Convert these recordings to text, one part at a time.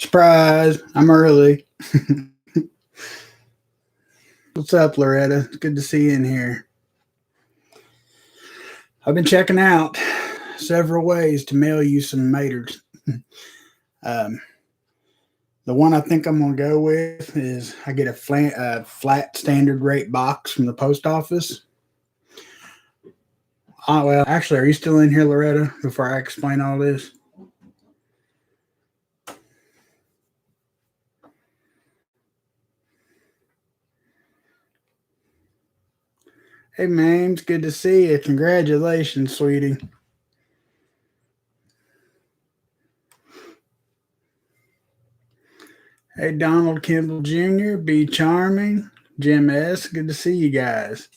Surprise! I'm early. What's up, Loretta? It's good to see you in here. I've been checking out several ways to mail you some maters. Um, the one I think I'm gonna go with is I get a flat standard rate box from the post office. Well, actually, are you still in here, Loretta? Before I explain all this. Hey, man, it's good to see you. Congratulations, sweetie. Hey, Donald Kimball Jr., B. Charming, Jim S. Good to see you guys.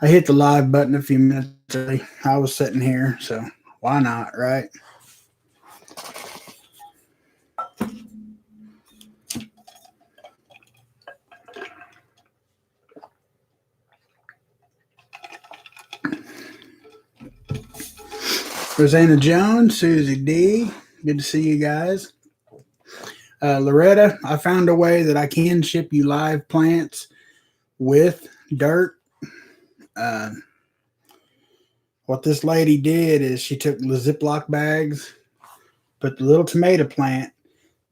I hit the live button a few minutes early. I was sitting here, so why not, right? Rosanna Jones, Susie D. Good to see you guys. Loretta, I found a way that I can ship you live plants with dirt. Uh, what this lady did is she took the Ziploc bags, put the little tomato plant,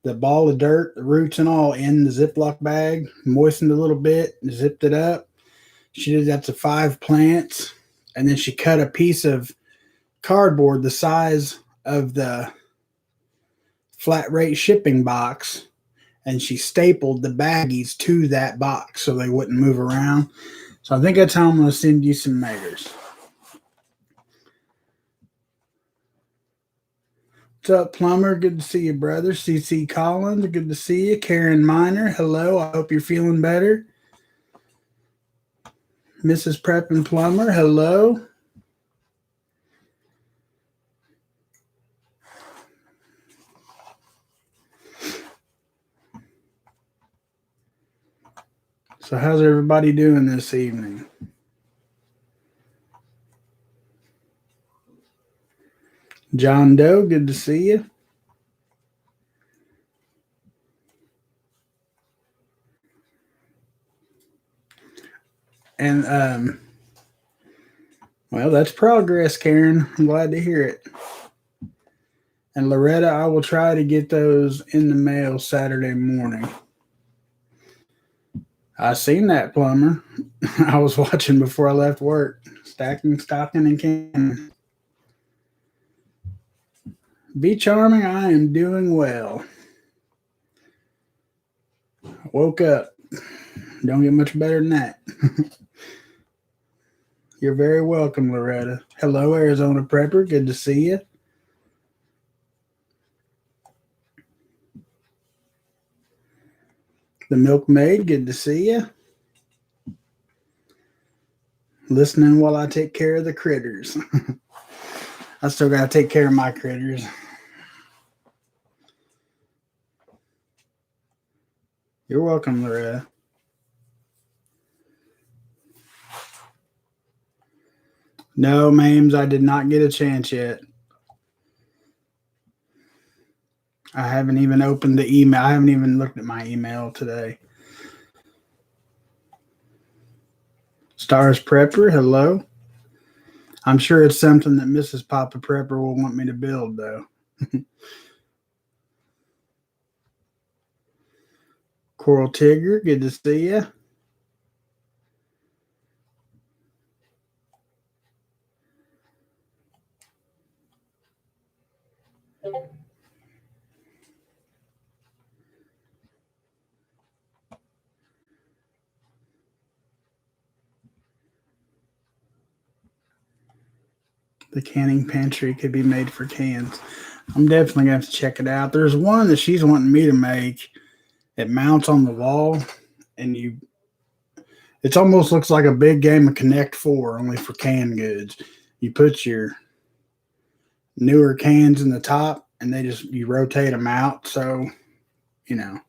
the ball of dirt, the roots and all in the Ziploc bag, moistened a little bit, zipped it up. She did that to 5 plants, and then she cut a piece of cardboard the size of the flat rate shipping box, and she stapled the baggies to that box so they wouldn't move around. So I think that's how I'm going to send you some maters. What's up, Plumber? Good to see you, brother. CC Collins, good to see you. Karen Miner, hello. I hope you're feeling better. Mrs. Prep and Plumber, hello. So how's everybody doing this evening? John Doe, good to see you. And well, that's progress, Karen. I'm glad to hear it. And Loretta, I will try to get those in the mail Saturday morning. I seen that, Plumber. I was watching before I left work. Stacking, stocking, and canning. Be charming. I am doing well. I woke up. Don't get much better than that. You're very welcome, Loretta. Hello, Arizona Prepper. Good to see you. The Milkmaid. Good to see you. Listening while I take care of the critters. I still got to take care of my critters. You're welcome, Loretta. No, Mames, I did not get a chance yet. I haven't even opened the email. I haven't even looked at my email today. Stars Prepper, hello. I'm sure it's something that Mrs. Papa Prepper will want me to build, though. Coral Tigger, good to see you. The canning pantry could be made for cans. I'm definitely going to have to check it out. There's one that she's wanting me to make. It mounts on the wall, and it almost looks like a big game of Connect 4, only for canned goods. You put your newer cans in the top, and you rotate them out. So, you know.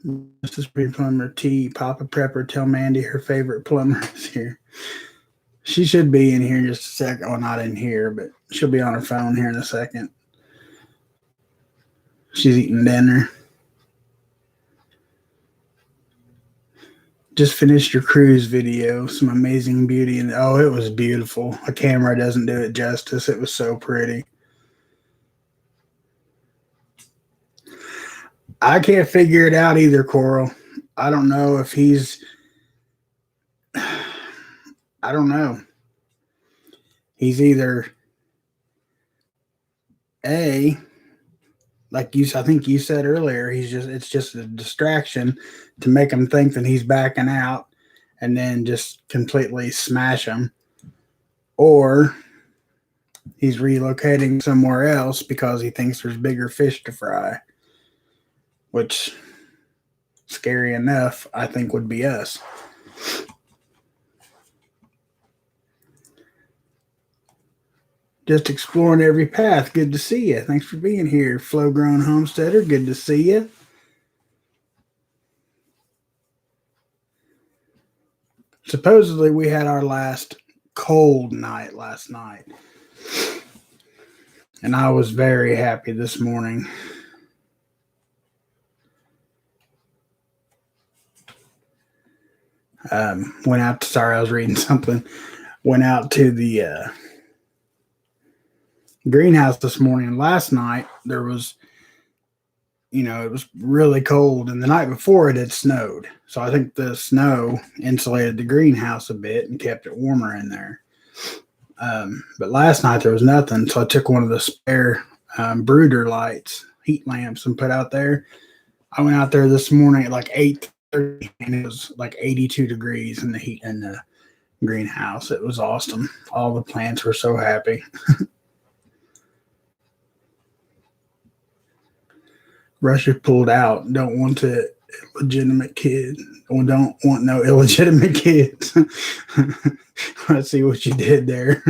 This is pre plumber T. Papa Prepper. Tell Mandy her favorite plumber is here. She should be in here in just a second. Well, not in here, but she'll be on her phone here in a second. She's eating dinner. Just finished your cruise video. Some amazing beauty. And oh, it was beautiful. A camera doesn't do it justice. It was so pretty. I can't figure it out either, Coral. I don't know if he's. I don't know. He's either A, like I think you said earlier, it's just a distraction to make him think that he's backing out and then just completely smash him. Or he's relocating somewhere else because he thinks there's bigger fish to fry, which, scary enough, I think would be us. Just exploring every path. Good to see you. Thanks for being here. Flow Grown Homesteader, good to see you. Supposedly, we had our last cold night last night. And I was very happy this morning. Went out to, sorry, I was reading something. Went out to the greenhouse this morning. Last night, there was, it was really cold. And the night before, it had snowed. So I think the snow insulated the greenhouse a bit and kept it warmer in there. But last night, there was nothing. So I took one of the spare brooder lights, heat lamps, and put out there. I went out there this morning at like 8:30, and it was like 82 degrees in the heat in the greenhouse. It was awesome. All the plants were so happy. Russia pulled out. Don't want a illegitimate kid. Or don't want no illegitimate kids. Let's see what you did there.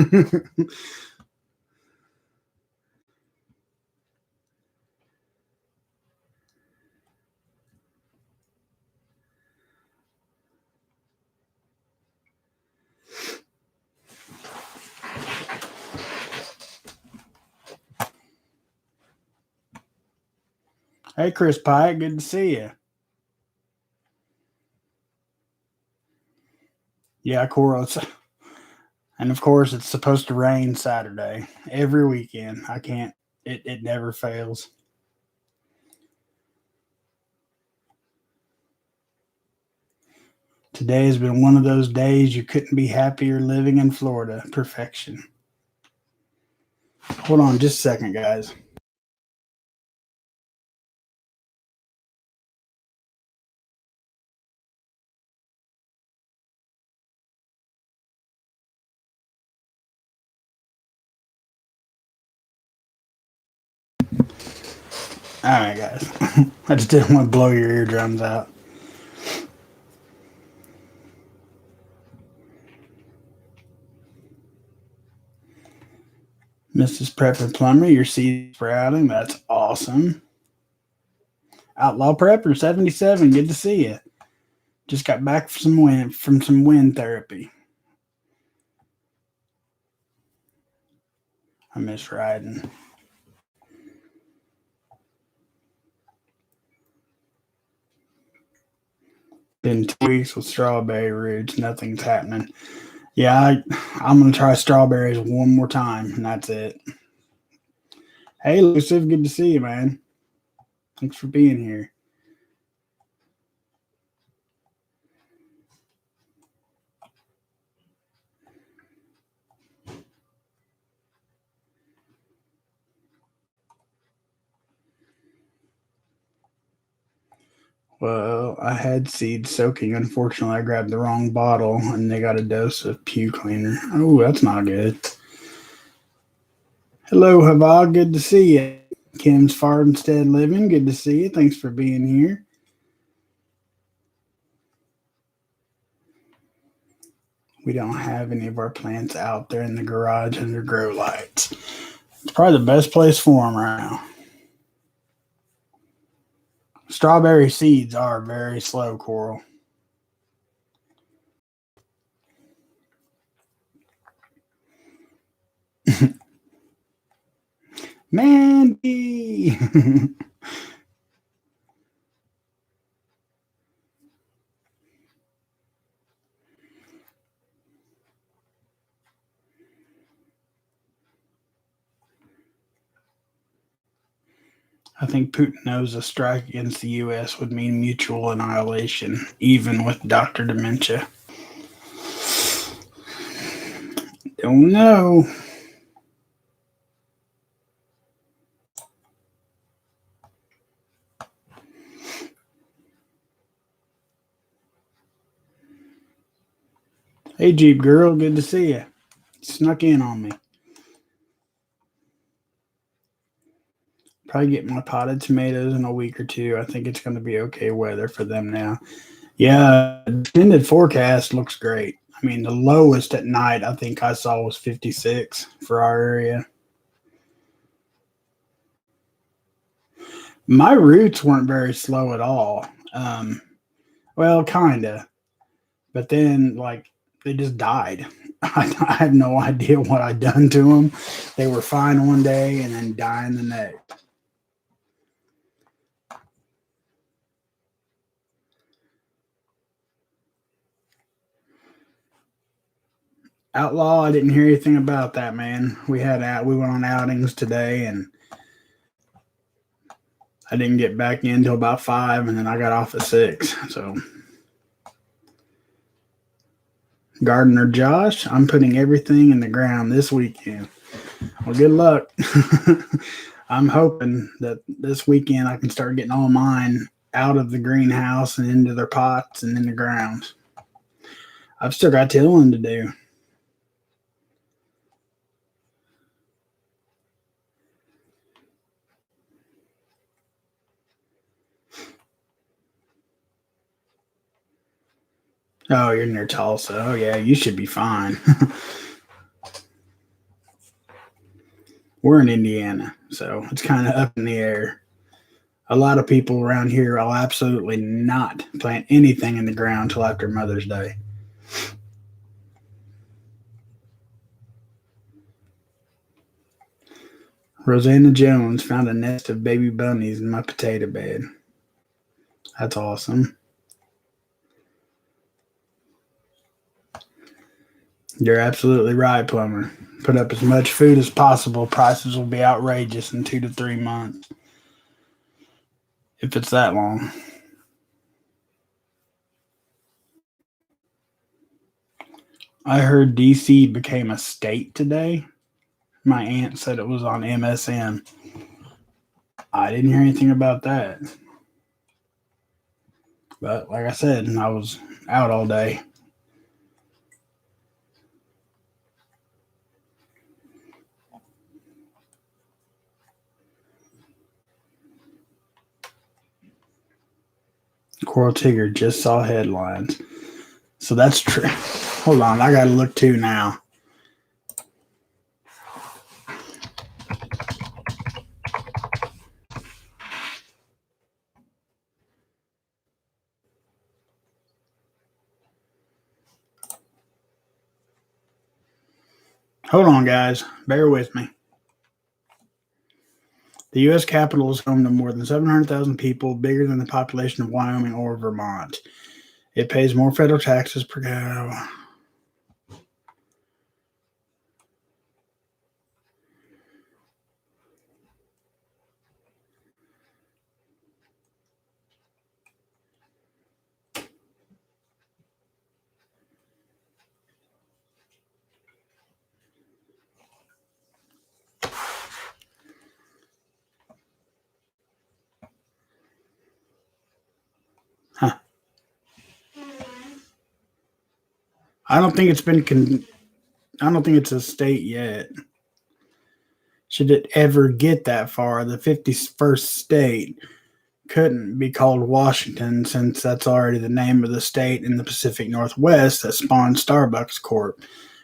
Hey, Chris Pike, good to see you. Yeah, Coral. And of course, it's supposed to rain Saturday every weekend. I can't. It never fails. Today has been one of those days you couldn't be happier living in Florida. Perfection. Hold on just a second, guys. All right, guys. I just didn't want to blow your eardrums out. Mrs. Prepper Plumber, your seed sprouting. That's awesome. Outlaw Prepper 77, good to see you. Just got back from some wind therapy. I miss riding. Been 2 weeks with strawberry roots. Nothing's happening. Yeah, I'm going to try strawberries one more time, and that's it. Hey, Luciv, good to see you, man. Thanks for being here. Well, I had seeds soaking. Unfortunately, I grabbed the wrong bottle, and they got a dose of pew cleaner. Oh, that's not good. Hello, Hava. Good to see you. Kim's Farmstead Living. Good to see you. Thanks for being here. We don't have any of our plants out there in the garage under grow lights. It's probably the best place for them right now. Strawberry seeds are very slow, Coral. Mandy. I think Putin knows a strike against the U.S. would mean mutual annihilation, even with Dr. Dementia. Don't know. Hey, Jeep girl, good to see you. Snuck in on me. Probably get my potted tomatoes in a week or two. I think it's going to be okay weather for them now. Yeah, the extended forecast looks great. I mean, the lowest at night I think I saw was 56 for our area. My roots weren't very slow at all. Well, kind of. But then, like, they just died. I have no idea what I'd done to them. They were fine one day and then dying the next. Outlaw, I didn't hear anything about that, man. We went on outings today, and I didn't get back in until about 5, and then I got off at 6. So, Gardener Josh, I'm putting everything in the ground this weekend. Well, good luck. I'm hoping that this weekend I can start getting all mine out of the greenhouse and into their pots and in the ground. I've still got tilling to do. Oh, you're near Tulsa. Oh, yeah, you should be fine. We're in Indiana, so it's kind of up in the air. A lot of people around here will absolutely not plant anything in the ground until after Mother's Day. Rosanna Jones found a nest of baby bunnies in my potato bed. That's awesome. You're absolutely right, Plumber. Put up as much food as possible. Prices will be outrageous in 2 to 3 months. If it's that long. I heard DC became a state today. My aunt said it was on MSN. I didn't hear anything about that. But like I said, I was out all day. Coral Tigger just saw headlines. So that's true. Hold on, I gotta look too now. Hold on, guys. Bear with me. The U.S. Capitol is home to more than 700,000 people, bigger than the population of Wyoming or Vermont. It pays more federal taxes per capita. Huh. I don't think it's been. I don't think it's a state yet. Should it ever get that far, the 51st state couldn't be called Washington since that's already the name of the state in the Pacific Northwest that spawned Starbucks Corp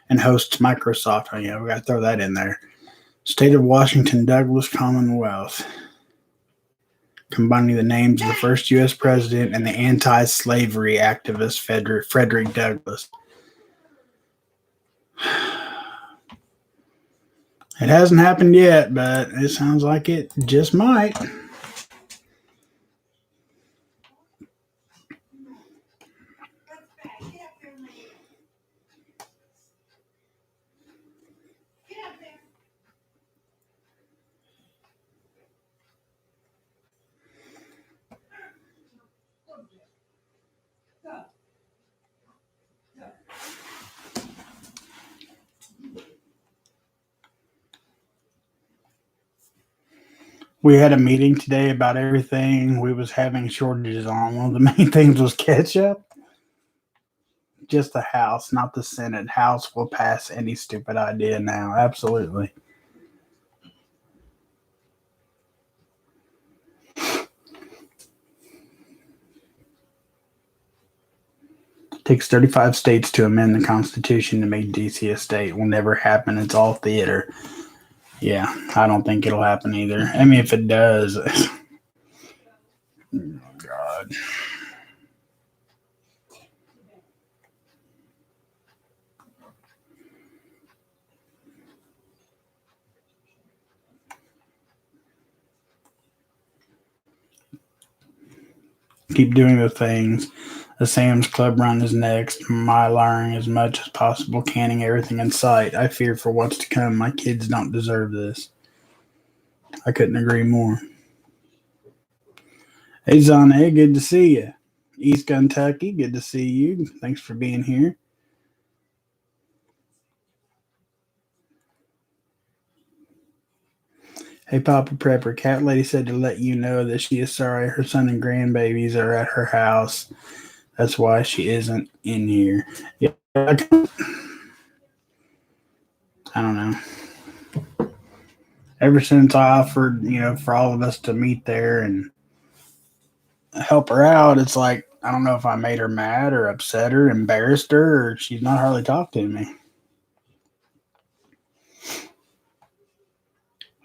and hosts Microsoft. Oh, yeah, we got to throw that in there. State of Washington Douglas Commonwealth. Combining the names of the first U.S. president and the anti-slavery activist Frederick Douglass. It hasn't happened yet, but it sounds like it just might. We had a meeting today about everything we was having shortages on. One of the main things was ketchup. Just the House, not the Senate. House will pass any stupid idea now. Absolutely. It takes 35 states to amend the Constitution to make DC a state. Will never happen. It's all theater. Yeah, I don't think it'll happen either. I mean, if it does, oh God. Keep doing the things. The Sam's Club run is next. My learning as much as possible, canning everything in sight. I fear for what's to come. My kids don't deserve this. I couldn't agree more. Hey, Zane, good to see you. East Kentucky, good to see you. Thanks for being here. Hey, Papa Prepper, Cat Lady said to let you know that she is sorry her son and grandbabies are at her house. That's why she isn't in here. Yeah, I don't know. Ever since I offered, for all of us to meet there and help her out, it's like, I don't know if I made her mad or upset her, embarrassed her, or she's not hardly talked to me.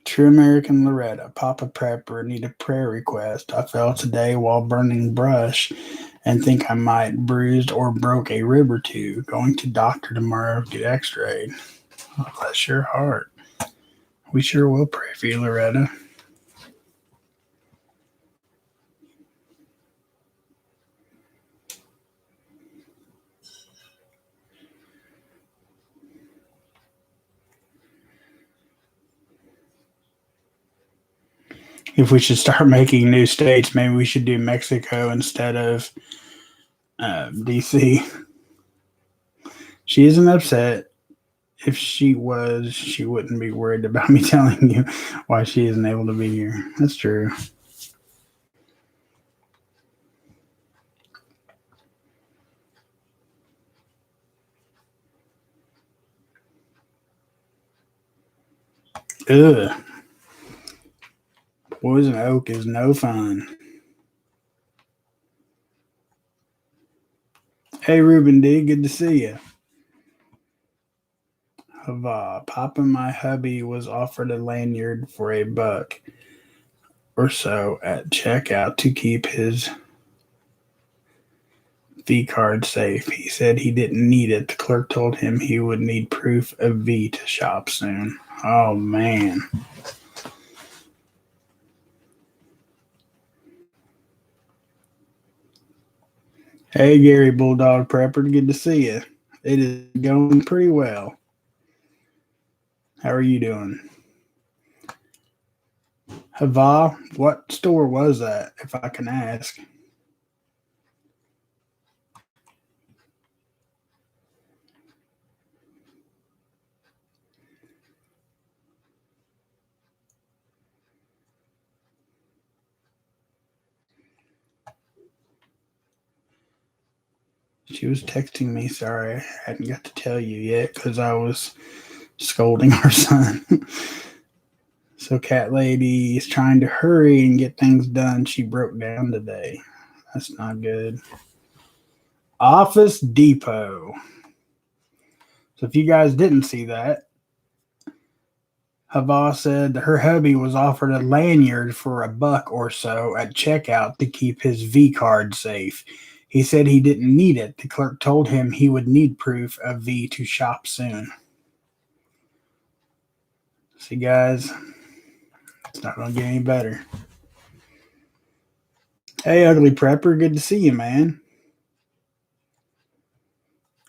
True American Loretta, Papa Prepper, need a prayer request. I fell today while burning brush and think I might bruised or broke a rib or two. Going to doctor tomorrow to get x-rayed. Oh, bless your heart. We sure will pray for you, Loretta. If we should start making new states, maybe we should do Mexico instead of DC. She isn't upset. If she was, she wouldn't be worried about me telling you why she isn't able to be here. That's true. Ugh. Poison oak is no fun. Hey, Ruben D, good to see you. Hava, Papa, my hubby was offered a lanyard for $1 or so at checkout to keep his V card safe. He said he didn't need it. The clerk told him he would need proof of V to shop soon. Oh, man. Hey, Gary Bulldog Prepper, good to see you. It is going pretty well. How are you doing? Hava, what store was that, if I can ask? She was texting me. Sorry, I hadn't got to tell you yet because I was scolding our son. So, Cat Lady is trying to hurry and get things done. She broke down today. That's not good. Office Depot. So, if you guys didn't see that, Hava said that her hubby was offered a lanyard for $1 or so at checkout to keep his V card safe. He said he didn't need it. The clerk told him he would need proof of V to shop soon. See, guys, it's not going to get any better. Hey, Ugly Prepper, good to see you, man.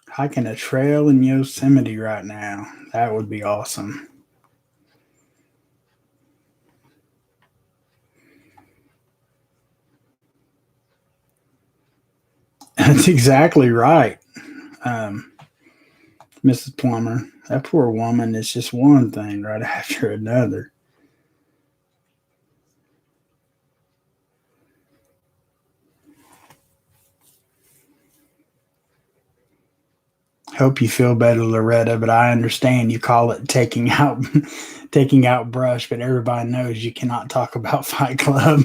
Hiking a trail in Yosemite right now. That would be awesome. That's exactly right, Mrs. Plummer. That poor woman is just one thing right after another. Hope you feel better, Loretta, but I understand you call it taking out taking out brush, but everybody knows you cannot talk about Fight Club.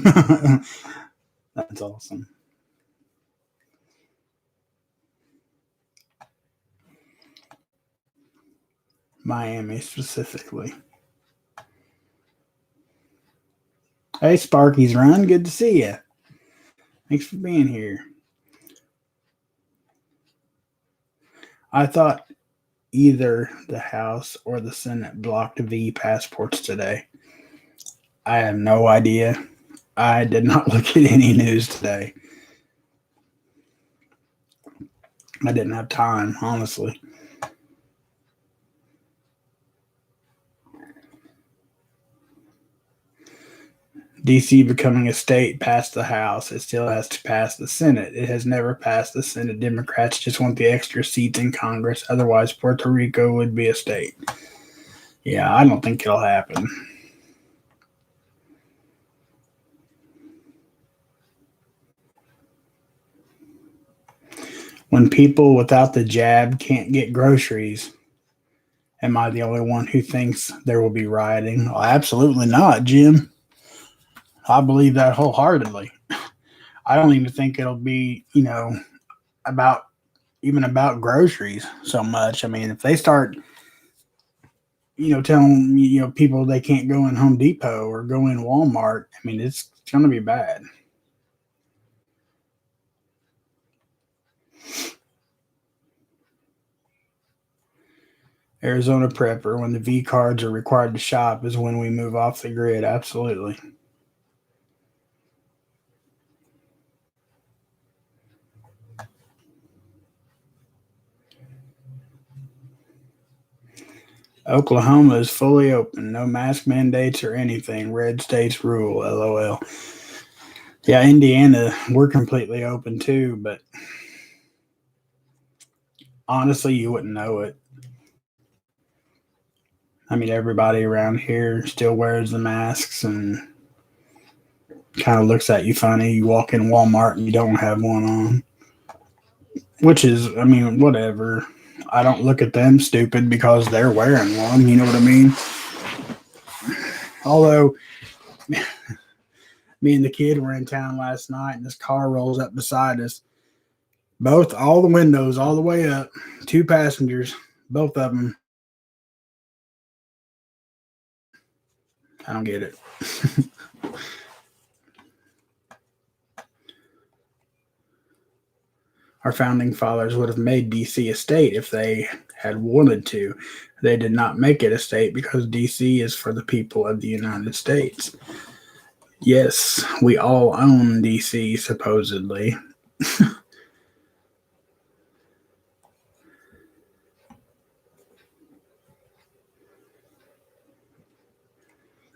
That's awesome. Miami specifically. Hey, Sparky's Run, good to see you. Thanks for being here. I thought either the House or the Senate blocked V passports today. I have no idea. I did not look at any news today. I didn't have time, honestly. DC becoming a state passed the House. It still has to pass the Senate. It has never passed the Senate. Democrats just want the extra seats in Congress. Otherwise, Puerto Rico would be a state. Yeah, I don't think it'll happen. When people without the jab can't get groceries, am I the only one who thinks there will be rioting? Oh, absolutely not, Jim. I believe that wholeheartedly. I don't even think it'll be, about even about groceries so much. I mean, if they start, telling people they can't go in Home Depot or go in Walmart, I mean, it's going to be bad. Arizona Prepper, when the V cards are required to shop, is when we move off the grid. Absolutely. Oklahoma is fully open. No mask mandates or anything. Red states rule. LOL. Yeah, Indiana, we're completely open too, but honestly, you wouldn't know it. I mean, everybody around here still wears the masks and kind of looks at you funny. You walk in Walmart and you don't have one on, which is, I mean, whatever. I don't look at them stupid because they're wearing one. You know what I mean? Although, me and the kid were in town last night and this car rolls up beside us. All the windows, all the way up, two passengers, both of them. I don't get it. Our founding fathers would have made DC a state if they had wanted to. They did not make it a state because DC is for the people of the United States. Yes, we all own DC, supposedly.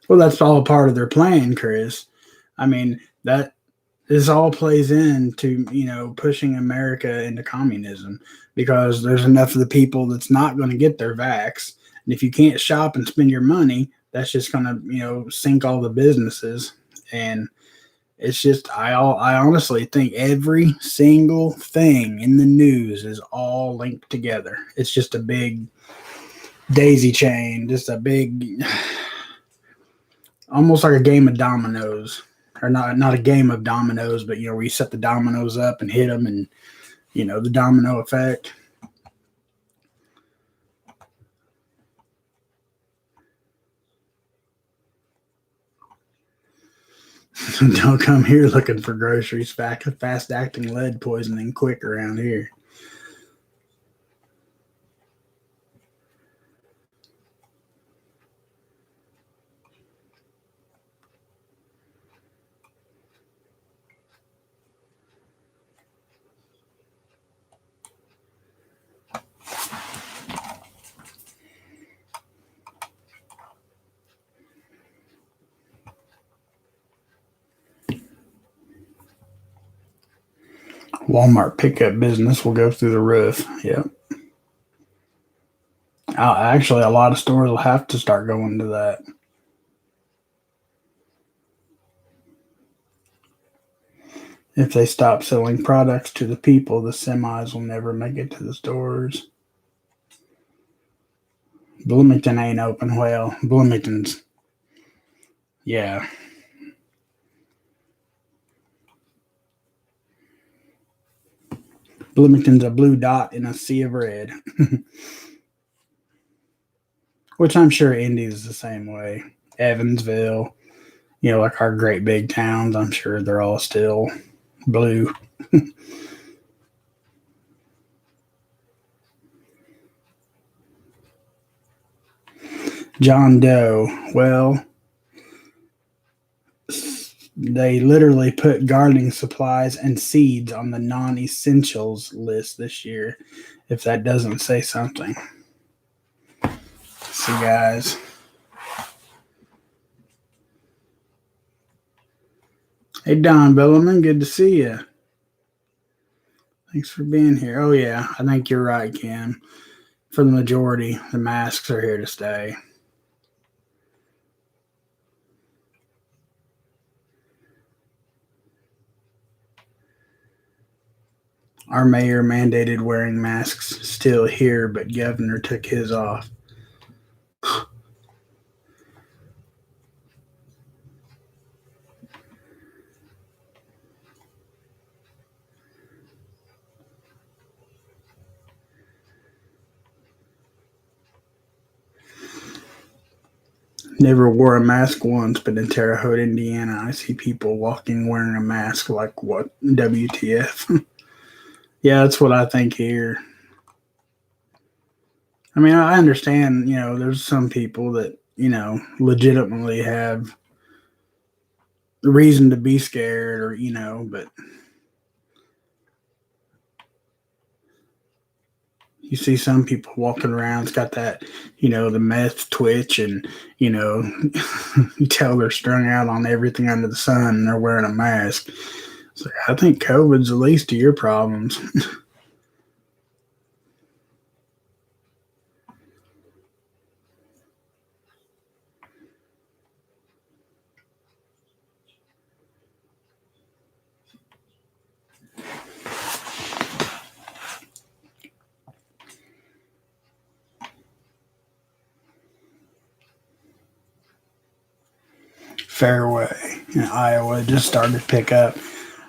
Well, that's all part of their plan, Chris. I mean, that this all plays into, pushing America into communism because there's enough of the people that's not going to get their vax. And if you can't shop and spend your money, that's just going to, sink all the businesses. And it's just, I honestly think every single thing in the news is all linked together. It's just a big daisy chain, just a big, almost like a game of dominoes, or not a game of dominoes, but where you set the dominoes up and hit them, and the domino effect. Don't come here looking for groceries. Fast acting lead poisoning quick around here. Walmart pickup business will go through the roof. Yep. Actually, a lot of stores will have to start going to that. If they stop selling products to the people, the semis will never make it to the stores. Bloomington ain't open. Well, Bloomington's, yeah. Bloomington's a blue dot in a sea of red. Which I'm sure Indy is the same way. Evansville, like our great big towns, I'm sure they're all still blue. John Doe. Well, they literally put gardening supplies and seeds on the non essentials list this year, if that doesn't say something. See, guys. Hey, Don Bellerman, good to see you. Thanks for being here. Oh, yeah, I think you're right, Kim. For the majority, the masks are here to stay. Our mayor mandated wearing masks still here, but governor took his off. Never wore a mask once, but in Terre Haute, Indiana, I see people walking wearing a mask like what? WTF? Yeah, that's what I think here. I mean, I understand, there's some people that, legitimately have reason to be scared but you see some people walking around, it's got that, the meth twitch and, you tell they're strung out on everything under the sun and they're wearing a mask. So I think COVID's the least of your problems. Fairway in Iowa just started to pick up.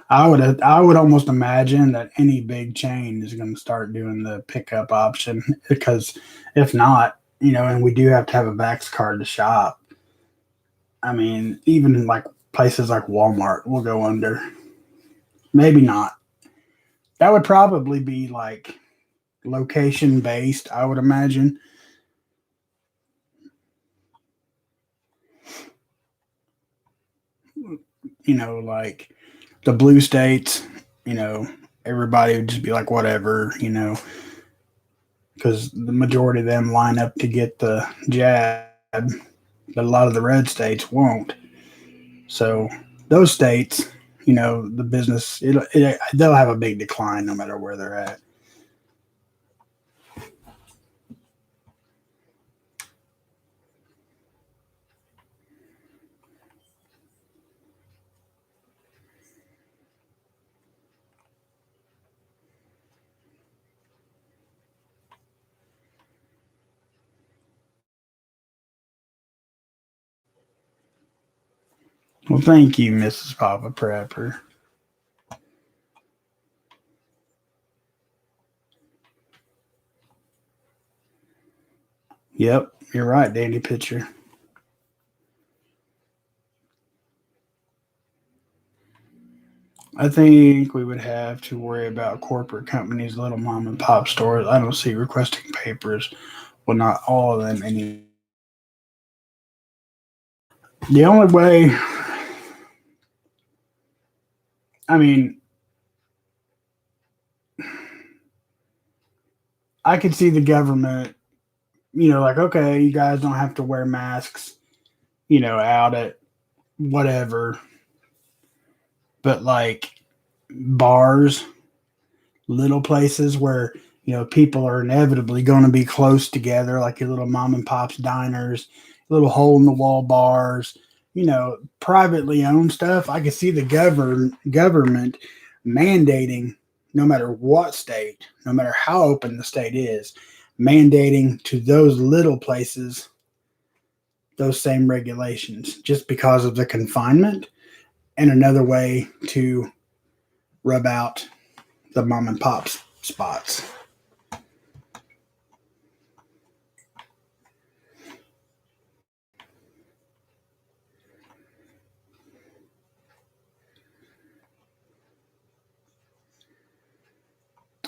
I would almost imagine that any big chain is going to start doing the pickup option because if not, and we do have to have a Vax card to shop. I mean, even like places like Walmart will go under. Maybe not. That would probably be like location based, I would imagine. Like the blue states, everybody would just be like, whatever, because the majority of them line up to get the jab, but a lot of the red states won't. So those states, the business, they'll have a big decline no matter where they're at. Well, thank you, Mrs. Papa Prepper. Yep, you're right, Danny Pitcher. I think we would have to worry about corporate companies, little mom and pop stores. I don't see requesting papers. Well, not all of them. The only way, I mean, I could see the government, like, okay, you guys don't have to wear masks, out at whatever. But like bars, little places where people are inevitably going to be close together, like your little mom and pop's diners, little hole in the wall bars, privately owned stuff. I can see the government mandating, no matter what state, no matter how open the state is, mandating to those little places those same regulations just because of the confinement, and another way to rub out the mom and pop spots.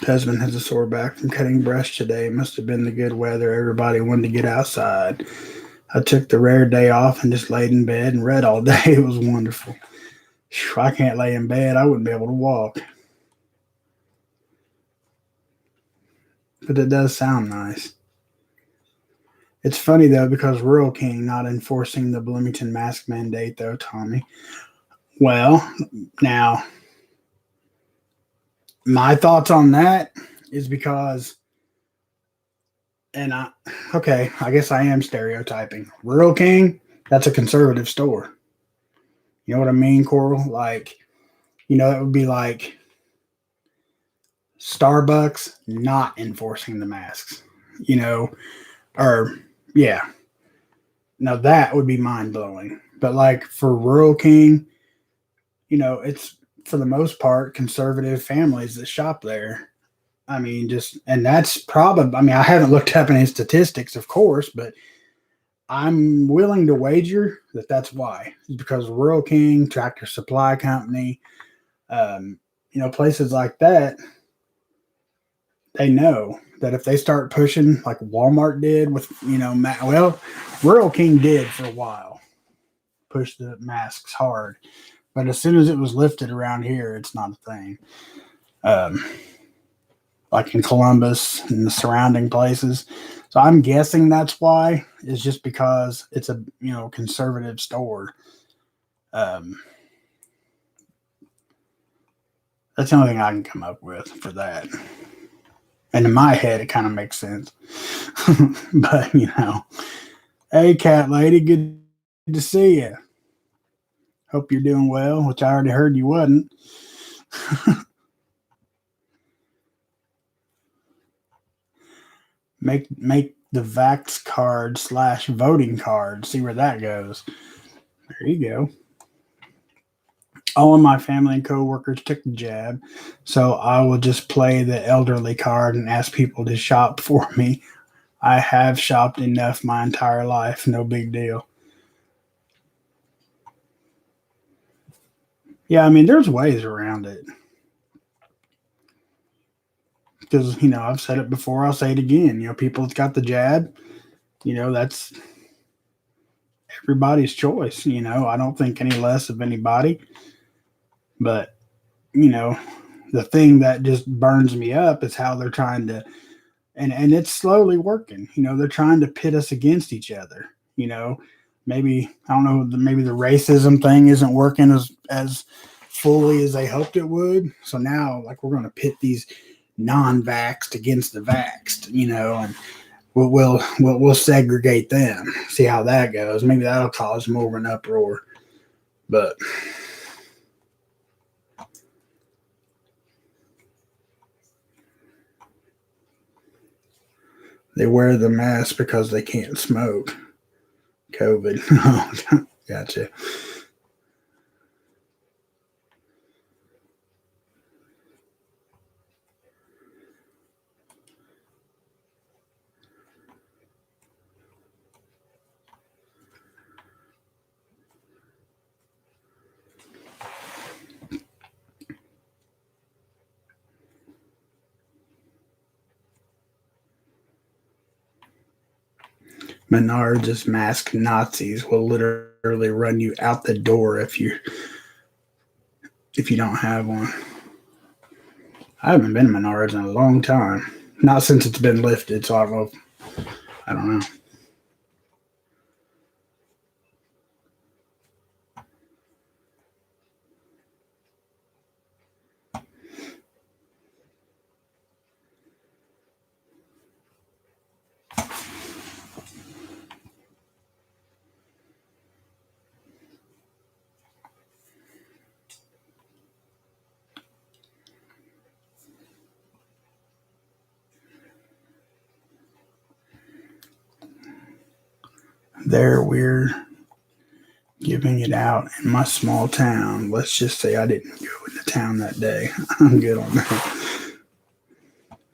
Husband has a sore back from cutting brush today. Must have been the good weather. Everybody wanted to get outside. I took the rare day off and just laid in bed and read all day. It was wonderful. If I can't lay in bed, I wouldn't be able to walk. But it does sound nice. It's funny though, because Rural King not enforcing the Bloomington mask mandate though, Tommy. Well, now my thoughts on that is because, and okay, I guess I am stereotyping. Rural King, that's a conservative store. You know what I mean, Coral? Like, that would be like Starbucks not enforcing the masks, or yeah. Now that would be mind blowing. But like for Rural King, it's for the most part conservative families that shop there. I mean, and that's probably, I mean, I haven't looked up any statistics, of course, but I'm willing to wager that that's why. It's because Rural King, Tractor Supply Company, places like that, they know that if they start pushing like Walmart did with, Rural King did for a while, push the masks hard. But as soon as it was lifted around here, it's not a thing. Um, like in Columbus and the surrounding places. So I'm guessing that's why. It's just because it's a conservative store. Um, that's the only thing I can come up with for that. And in my head, it kind of makes sense. But hey, cat lady, good to see you. Hope you're doing well, which I already heard you wasn't. Make the Vax card / voting card. See where that goes. There you go. All of my family and coworkers took the jab, so I will just play the elderly card and ask people to shop for me. I have shopped enough my entire life. No big deal. Yeah, I mean, there's ways around it. Because, I've said it before, I'll say it again. People that's got the jab, that's everybody's choice. I don't think any less of anybody. But, you know, the thing that just burns me up is how they're trying to, and it's slowly working. They're trying to pit us against each other. Maybe, I don't know, maybe the racism thing isn't working as fully as they hoped it would. So now, like, we're going to pit these non-vaxxed against the vaxxed, and we'll segregate them. See how that goes. Maybe that'll cause more of an uproar. But they wear the mask because they can't smoke. COVID. Gotcha. Menards masked Nazis will literally run you out the door if you don't have one. I haven't been to Menards in a long time. Not since it's been lifted, so I don't know. I don't know. there we're giving it out in my small town. Let's just say I didn't go into town that day. I'm good on that.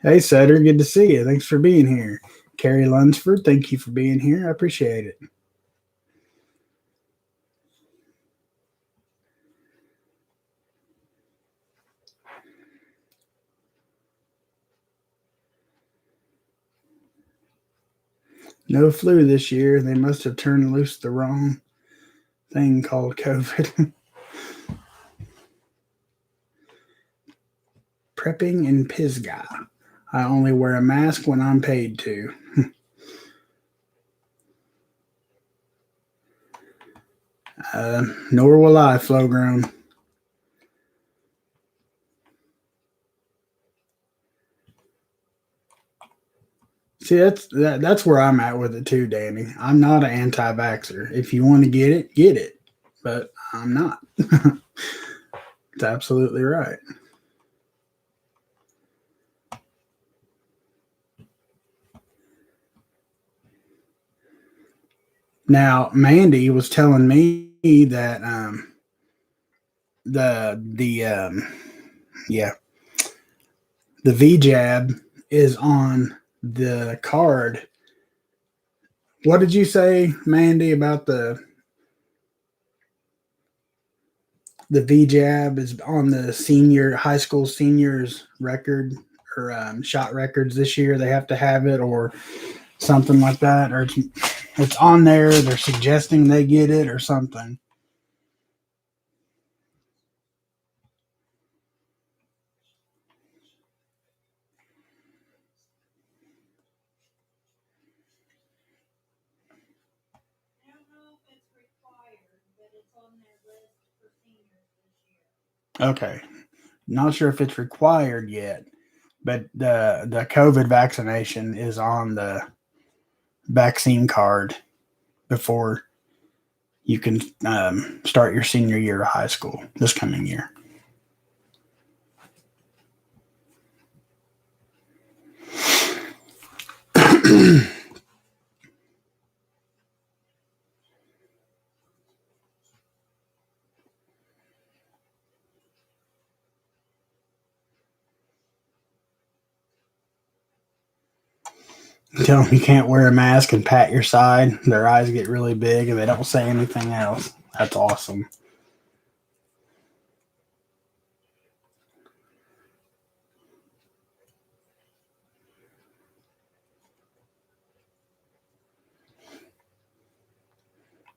Hey, Sutter, good to see you. Thanks for being here. Carrie Lunsford, thank you for being here. I appreciate it. No flu this year. They must have turned loose the wrong thing called COVID. Prepping in Pisgah. I only wear a mask when I'm paid to. Nor will I, Flowgrown. See, that's where I'm at with it too, Danny. I'm not an anti-vaxxer. If you want to get it, get it. But I'm not. It's absolutely right. Now, Mandy was telling me that the yeah, the V jab is on the card. What did you say, Mandy, about the V jab is on the senior high school seniors record or shot records this year? They have to have it or something like that, or it's on there. They're suggesting they get it or something. Okay, not sure if it's required yet, but the COVID vaccination is on the vaccine card before you can start your senior year of high school this coming year. Tell them you can't wear a mask and pat your side. Their eyes get really big and they don't say anything else. That's awesome.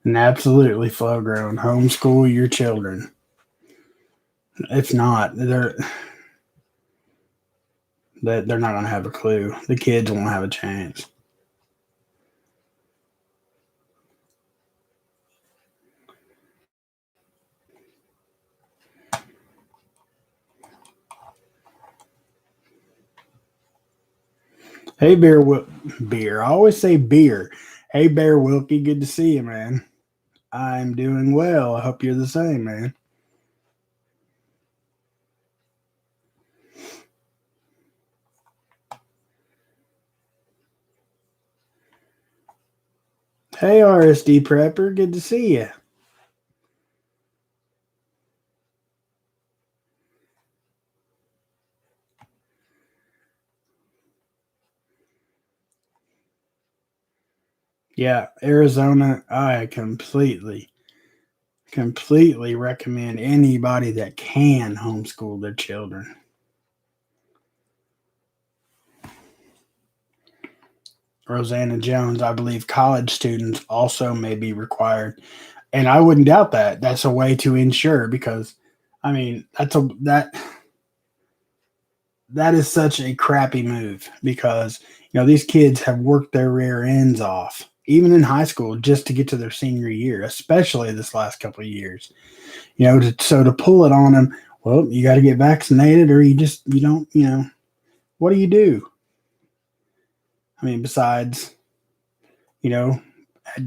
And absolutely, flow grown. Homeschool your children. If not, they're not going to have a clue. The kids won't have a chance. Hey, beer. I always say beer. Hey, Bear Wilkie. Good to see you, man. I'm doing well. I hope you're the same, man. Hey, RSD Prepper. Good to see you. Yeah, Arizona. I completely recommend anybody that can homeschool their children. Rosanna Jones, I believe college students also may be required. And I wouldn't doubt that. That's a way to ensure because I mean, that is such a crappy move because these kids have worked their rear ends off even in high school just to get to their senior year, especially this last couple of years. So to pull it on them, well, you got to get vaccinated or you don't, what do you do? I mean, besides, you know, I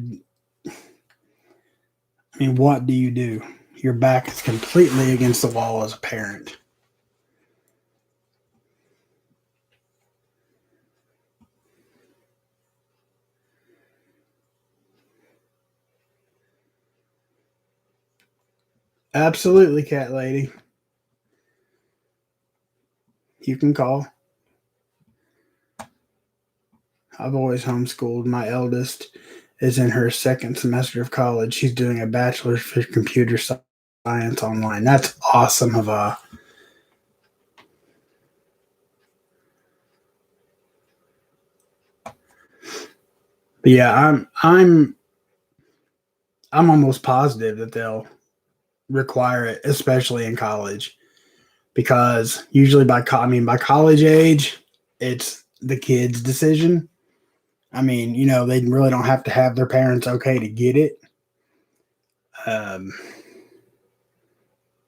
mean, what do you do? Your back is completely against the wall as a parent. Absolutely, cat lady. You can call. I've always homeschooled. My eldest is in her second semester of college. She's doing a bachelor's for computer science online. That's awesome, Hava. But yeah, I'm almost positive that they'll require it, especially in college, because usually by college age, it's the kid's decision. I mean, they really don't have to have their parents okay to get it. Um,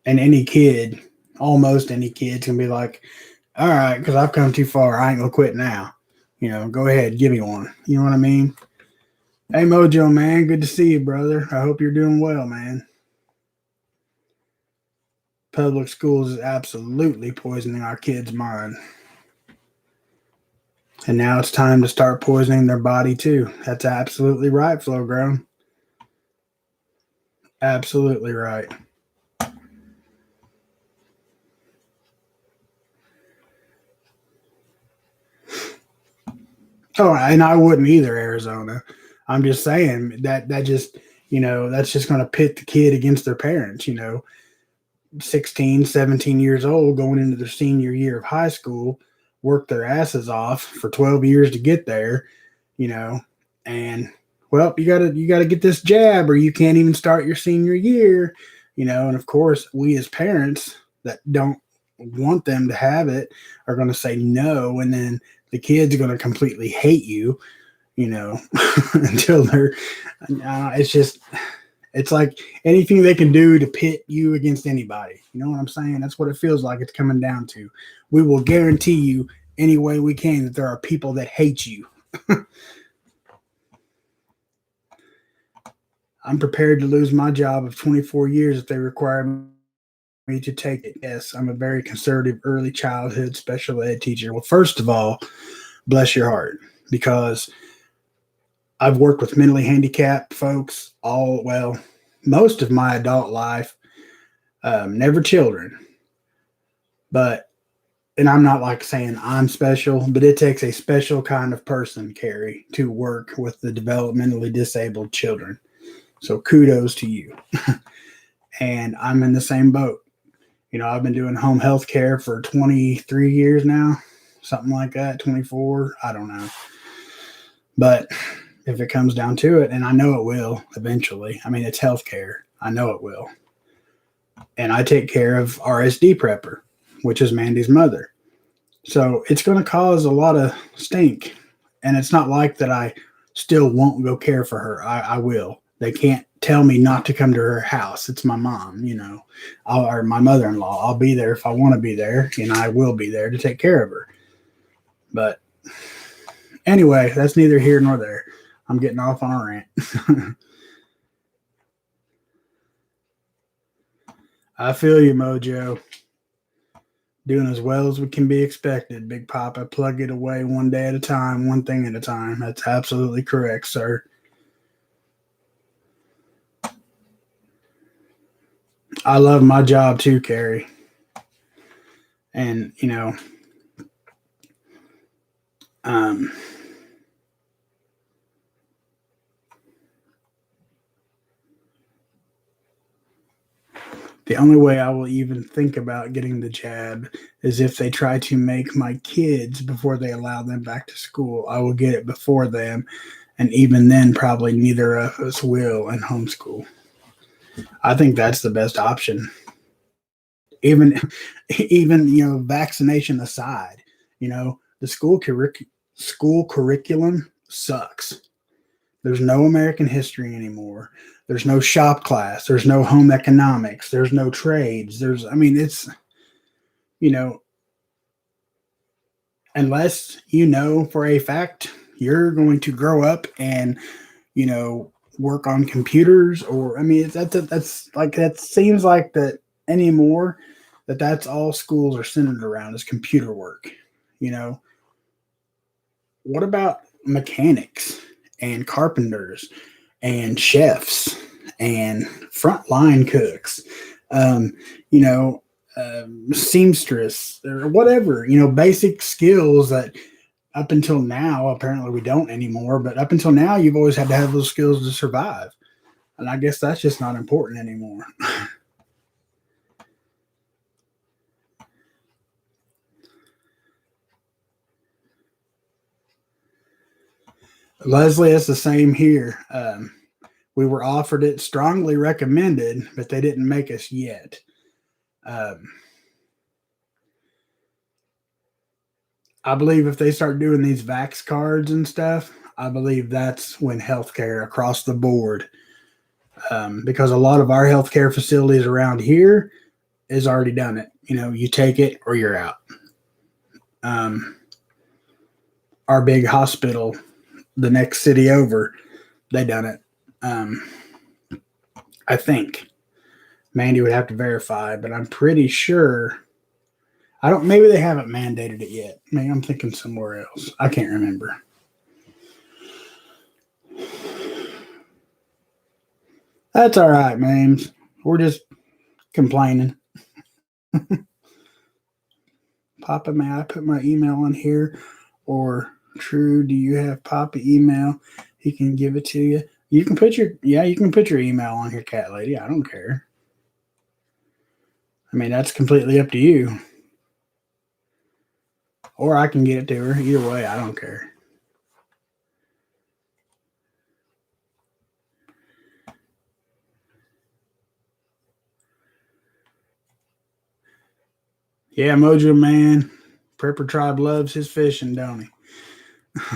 and any kid, almost any kid, can be like, all right, because I've come too far. I ain't gonna quit now. Go ahead, give me one. You know what I mean? Hey, Mojo, man, good to see you, brother. I hope you're doing well, man. Public schools is absolutely poisoning our kids' mind. And now it's time to start poisoning their body too. That's absolutely right, Flow Grown. Absolutely right. Oh, and I wouldn't either, Arizona. I'm just saying that just that's just going to pit the kid against their parents. 16, 17 years old, going into their senior year of high school, work their asses off for 12 years to get there. You know, and well, you gotta get this jab, or you can't even start your senior year. And of course, we as parents that don't want them to have it are going to say no, and then the kids are going to completely hate you. Until they're. It's like anything they can do to pit you against anybody. You know what I'm saying? That's what it feels like it's coming down to. We will guarantee you any way we can that there are people that hate you. I'm prepared to lose my job of 24 years if they require me to take it. Yes, I'm a very conservative early childhood special ed teacher. Well, first of all, bless your heart, because I've worked with mentally handicapped folks most of my adult life, never children, but, and I'm not like saying I'm special, but it takes a special kind of person, Carrie, to work with the developmentally disabled children. So kudos to you. And I'm in the same boat. I've been doing home health care for 23 years now, something like that, 24. I don't know. But if it comes down to it, and I know it will eventually, I mean, it's healthcare. I know it will. And I take care of RSD Prepper, which is Mandy's mother. So it's going to cause a lot of stink. And it's not like that I still won't go care for her. I will. They can't tell me not to come to her house. It's my mom, or my mother-in-law. I'll be there if I want to be there, and I will be there to take care of her. But anyway, that's neither here nor there. I'm getting off on a rant. I feel you, Mojo. Doing as well as we can be expected, Big Papa. Plug it away one day at a time, one thing at a time. That's absolutely correct, sir. I love my job too, Carrie. And, um, the only way I will even think about getting the jab is if they try to make my kids before they allow them back to school. I will get it before them. And even then, probably neither of us will in homeschool. I think that's the best option. Even, even vaccination aside, the school curriculum sucks. There's no American history anymore. There's no shop class. There's no home economics. There's no trades. I mean, it's, you know, unless you know for a fact you're going to grow up and, work on computers, or, I mean, that's like, that seems like that anymore, that's all schools are centered around is computer work. You know, what about mechanics and carpenters and chefs and frontline cooks? um, you know, seamstress or whatever, basic skills that up until now, apparently we don't anymore, but up until now, you've always had to have those skills to survive. And I guess that's just not important anymore. Leslie, it's the same here. We were offered it, strongly recommended, but they didn't make us yet. Um, I believe if they start doing these Vax cards and stuff, I believe that's when healthcare across the board, because a lot of our healthcare facilities around here is already done it. You take it or you're out. Um, our big hospital, the next city over, they done it. Um, I think Mandy would have to verify, but I'm pretty sure. I don't. Maybe they haven't mandated it yet. Maybe I'm thinking somewhere else. I can't remember. That's all right, Mames. We're just complaining. Papa, may I put my email on here? Or True, do you have Papa email? He can give it to you. You can put your email on here, cat lady. I don't care. I mean, that's completely up to you. Or I can get it to her. Either way, I don't care. Yeah, Mojo Man. Prepper Tribe loves his fishing, don't he?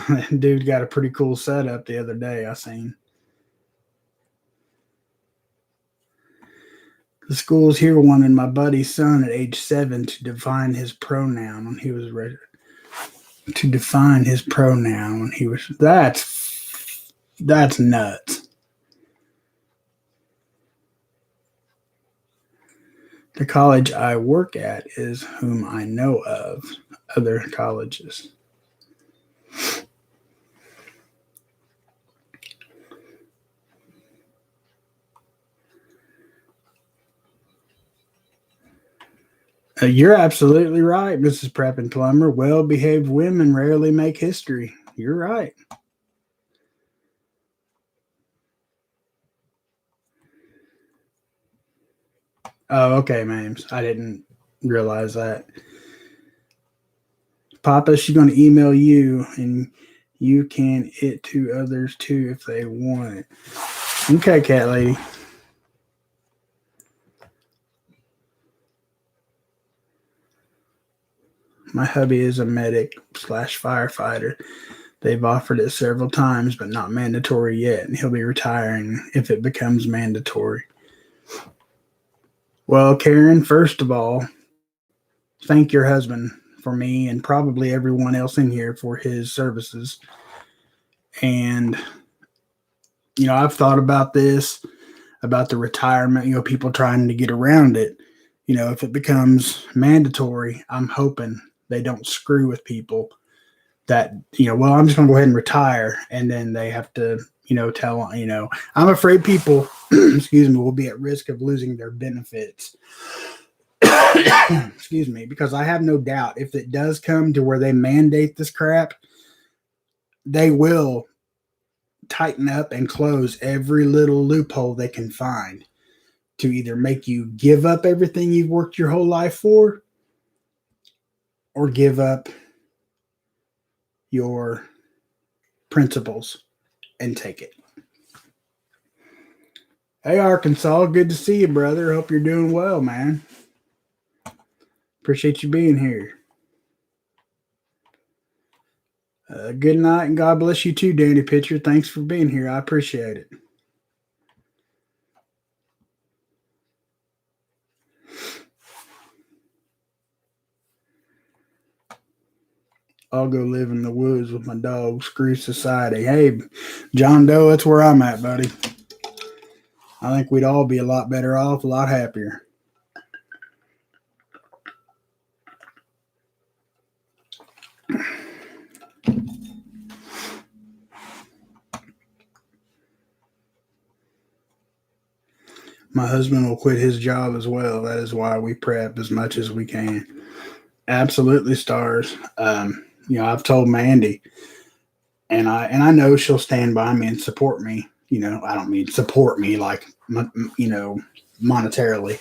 That dude got a pretty cool setup the other day I seen. The schools here wanted my buddy's son at age 7 to define his pronoun when he was ready. To define his pronoun when he was. That's nuts. The college I work at is whom I know of. Other colleges. You're absolutely right, Mrs. Prep and Plumber. Well behaved women rarely make history. You're right. Oh, okay, Mames. I didn't realize that. Papa, she's going to email you, and you can it to others too if they want it. Okay, cat lady. My hubby is a medic slash firefighter. They've offered it several times, but not mandatory yet, and he'll be retiring if it becomes mandatory. Well, Karen, first of all, thank your husband for me and probably everyone else in here for his services. And, I've thought about this, about the retirement, people trying to get around it. If it becomes mandatory, I'm hoping they don't screw with people that, well, I'm just going to go ahead and retire. And then they have to, I'm afraid people, excuse me, will be at risk of losing their benefits. Excuse me, because I have no doubt if it does come to where they mandate this crap, they will tighten up and close every little loophole they can find to either make you give up everything you've worked your whole life for or give up your principles and take it. Hey, Arkansas, good to see you, brother. Hope you're doing well, man. Appreciate you being here. Good night and God bless you too, Danny Pitcher. Thanks for being here. I appreciate it. I'll go live in the woods with my dog. Screw society. Hey, John Doe, that's where I'm at, buddy. I think we'd all be a lot better off, a lot happier. My husband will quit his job as well. That is why we prep as much as we can. Absolutely, stars. I've told Mandy, and I know she'll stand by me and support me. I don't mean support me like monetarily,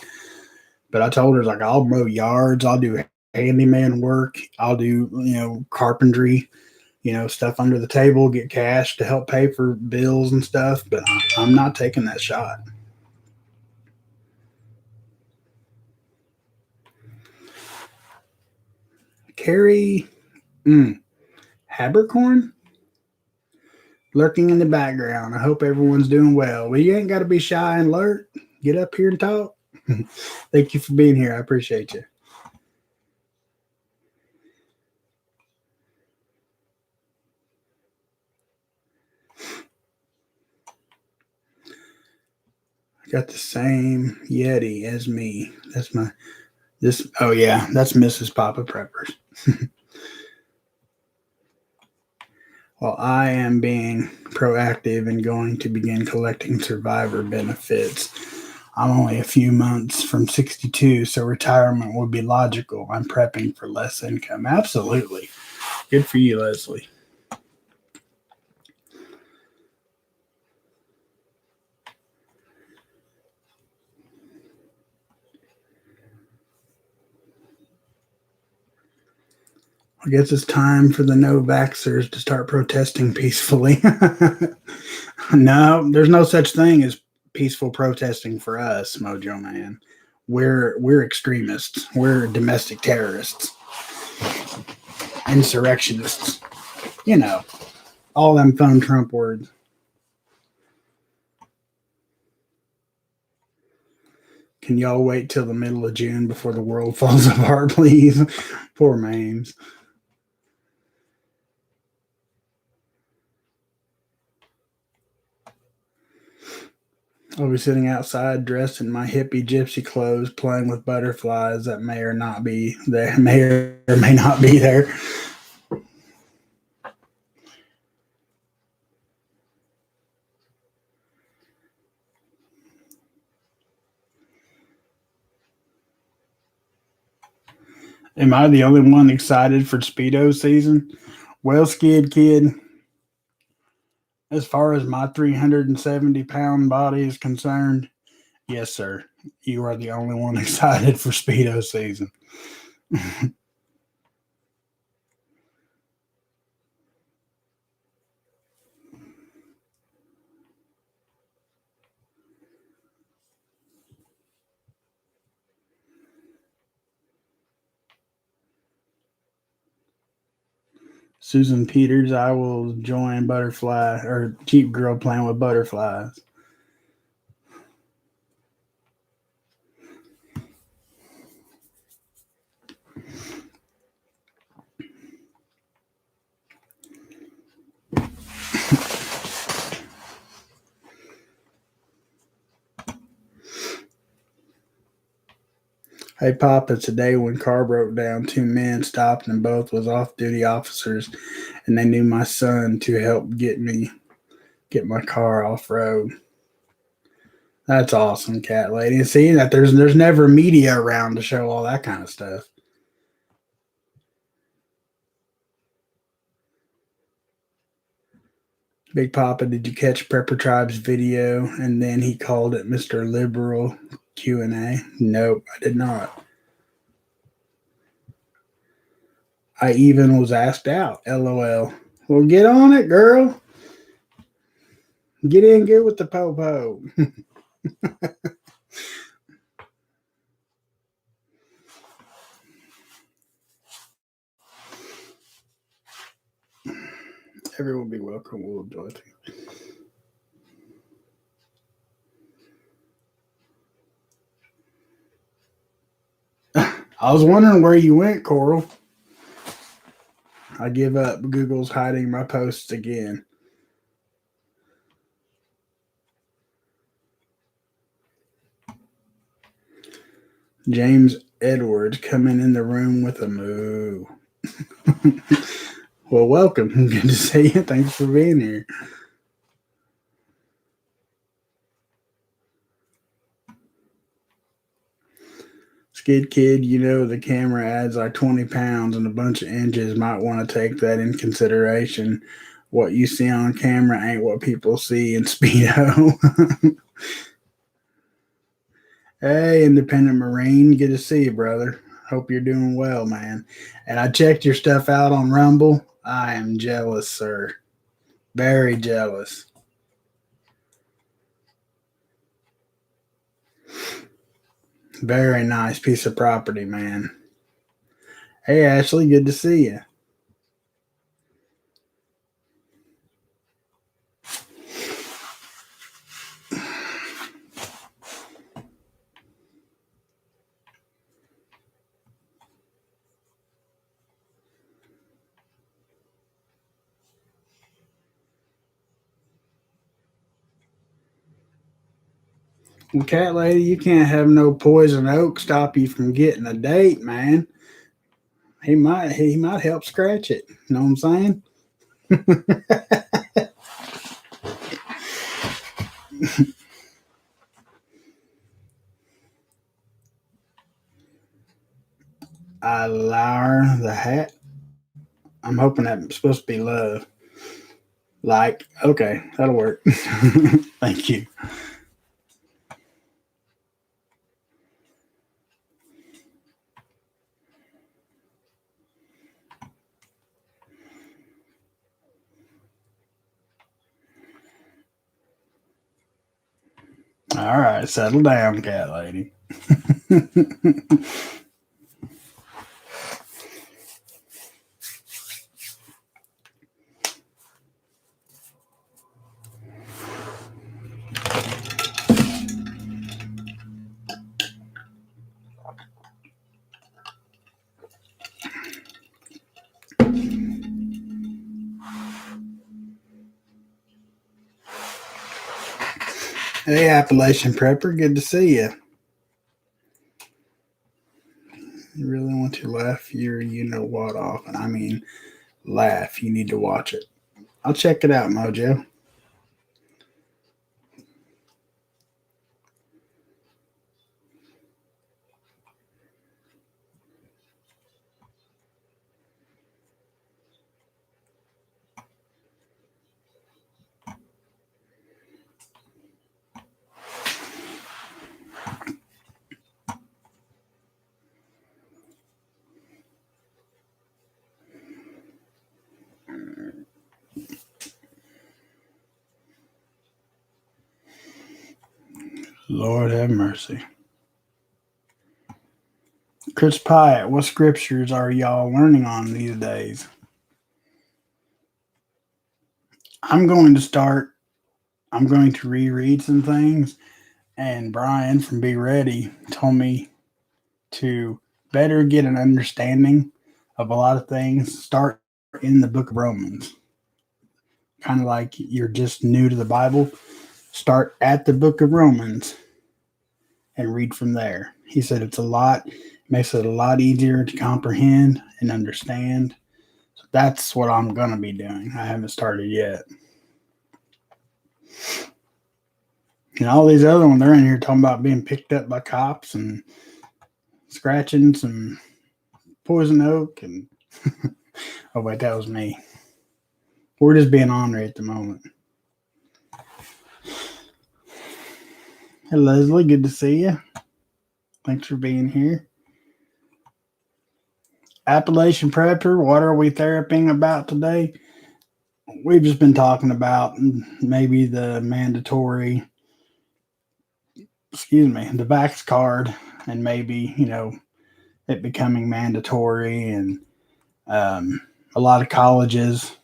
but I told her like I'll mow yards, I'll do handyman work, I'll do carpentry, stuff under the table, get cash to help pay for bills and stuff. But I'm not taking that shot. Carrie Habercorn lurking in the background. I hope everyone's doing well. Well, you ain't got to be shy and alert. Get up here and talk. Thank you for being here. I appreciate you. I got the same Yeti as me. That's my this. Oh yeah, that's Mrs. Papa Preppers. Well, I am being proactive and going to begin collecting survivor benefits. I'm only a few months from 62, so retirement would be logical. I'm prepping for less income. Absolutely. Good for you, Leslie. I guess it's time for the no vaxxers to start protesting peacefully. No, there's no such thing as peaceful protesting for us, Mojo Man. We're extremists. We're domestic terrorists, insurrectionists. You know, all them fun Trump words. Can y'all wait till the middle of June before the world falls apart, please? Poor Mames. I'll be sitting outside dressed in my hippie gypsy clothes, playing with butterflies that may or not be there, may or may not be there. Am I the only one excited for Speedo season? Well, Skid Kid, as far as my 370-pound body is concerned, yes, sir. You are the only one excited for Speedo season. Susan Peters, I will join butterfly or cheap girl playing with butterflies. Hey, Papa, today when car broke down, two men stopped and both was off-duty officers, and they knew my son to help get my car off road. That's awesome, cat lady. And see that there's never media around to show all that kind of stuff. Big Papa, did you catch Prepper Tribe's video? And then he called it Mr. Liberal Q&A. Nope, I did not. I even was asked out. LOL. Well, get on it, girl. Get in good with the po-po. Everyone be welcome. We'll enjoy it. I was wondering where you went, Coral. I give up. Google's hiding my posts again. James Edwards coming in the room with a moo. Well, welcome. Good to see you. Thanks for being here. Skid Kid, the camera adds like 20 pounds and a bunch of inches. Might want to take that in consideration. What you see on camera ain't what people see in Speedo. Hey, Independent Marine, good to see you, brother. Hope you're doing well, man. And I checked your stuff out on Rumble. I am jealous, sir. Very jealous. Very nice piece of property, man. Hey, Ashley, good to see you. Well, cat lady, you can't have no poison oak stop you from getting a date, man. He might help scratch it. You know what I'm saying? I lower the hat. I'm hoping that's supposed to be love. Like, okay, that'll work. Thank you. All right, settle down, cat lady. Hey, Appalachian Prepper, good to see you. You really want to laugh your you know what off, and I mean laugh. You need to watch it. I'll check it out, Mojo. Lord have mercy. Chris Pyatt, what scriptures are y'all learning on these days? I'm going to start. I'm going to reread some things, and Brian from Be Ready told me to better get an understanding of a lot of things. Start in the book of Romans. Kind of like you're just new to the Bible. Start at the book of Romans and read from there. He said makes it a lot easier to comprehend and understand. So that's what I'm going to be doing. I haven't started yet. And all these other ones, they're in here talking about being picked up by cops and scratching some poison oak. And oh, wait, that was me. We're just being ornery at the moment. Hey, Leslie, good to see you. Thanks for being here. Appalachian Prepper, what are we therapying about today? We've just been talking about maybe the mandatory, the vax card, and maybe, it becoming mandatory, and a lot of colleges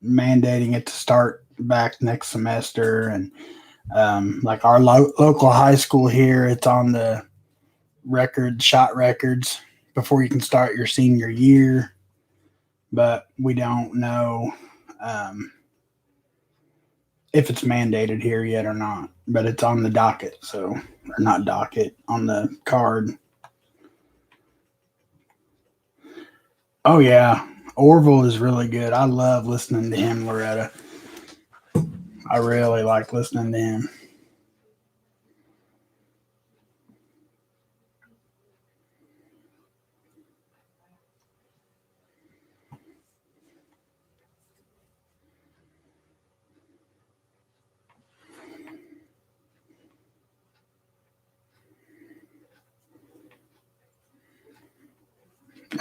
mandating it to start back next semester. And like our local high school here, it's on the shot records before you can start your senior year, but we don't know if it's mandated here yet or not, but it's on the docket. So, or not docket, on the card. Oh yeah, Orville is really good. I love listening to him, Loretta. I really like listening to him.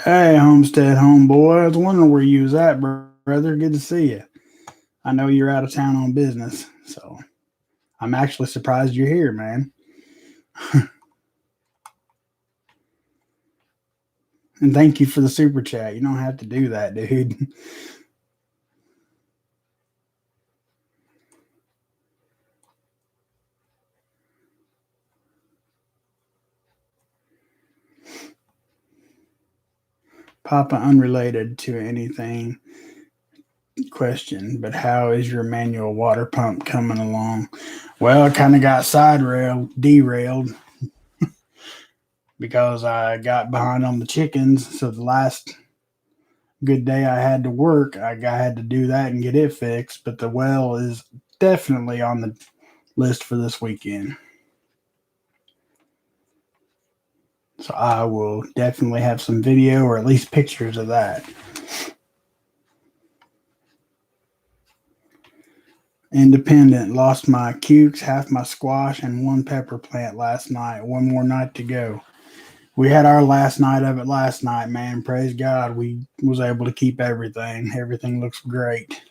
Hey, Homestead homeboy. I was wondering where you was at, brother. Good to see you. I know you're out of town on business, so I'm actually surprised you're here, man. And thank you for the super chat. You don't have to do that, dude. Papa, unrelated to anything question, but how is your manual water pump coming along? Well, I kind of got derailed because I got behind on the chickens. So the last good day I had to work, I had to do that and get it fixed. But the well is definitely on the list for this weekend. So I will definitely have some video or at least pictures of that. Independent, lost my cukes, half my squash, and one pepper plant last night. One more night to go. We had our last night of it last night, man. Praise God, we was able to keep everything. Everything looks great.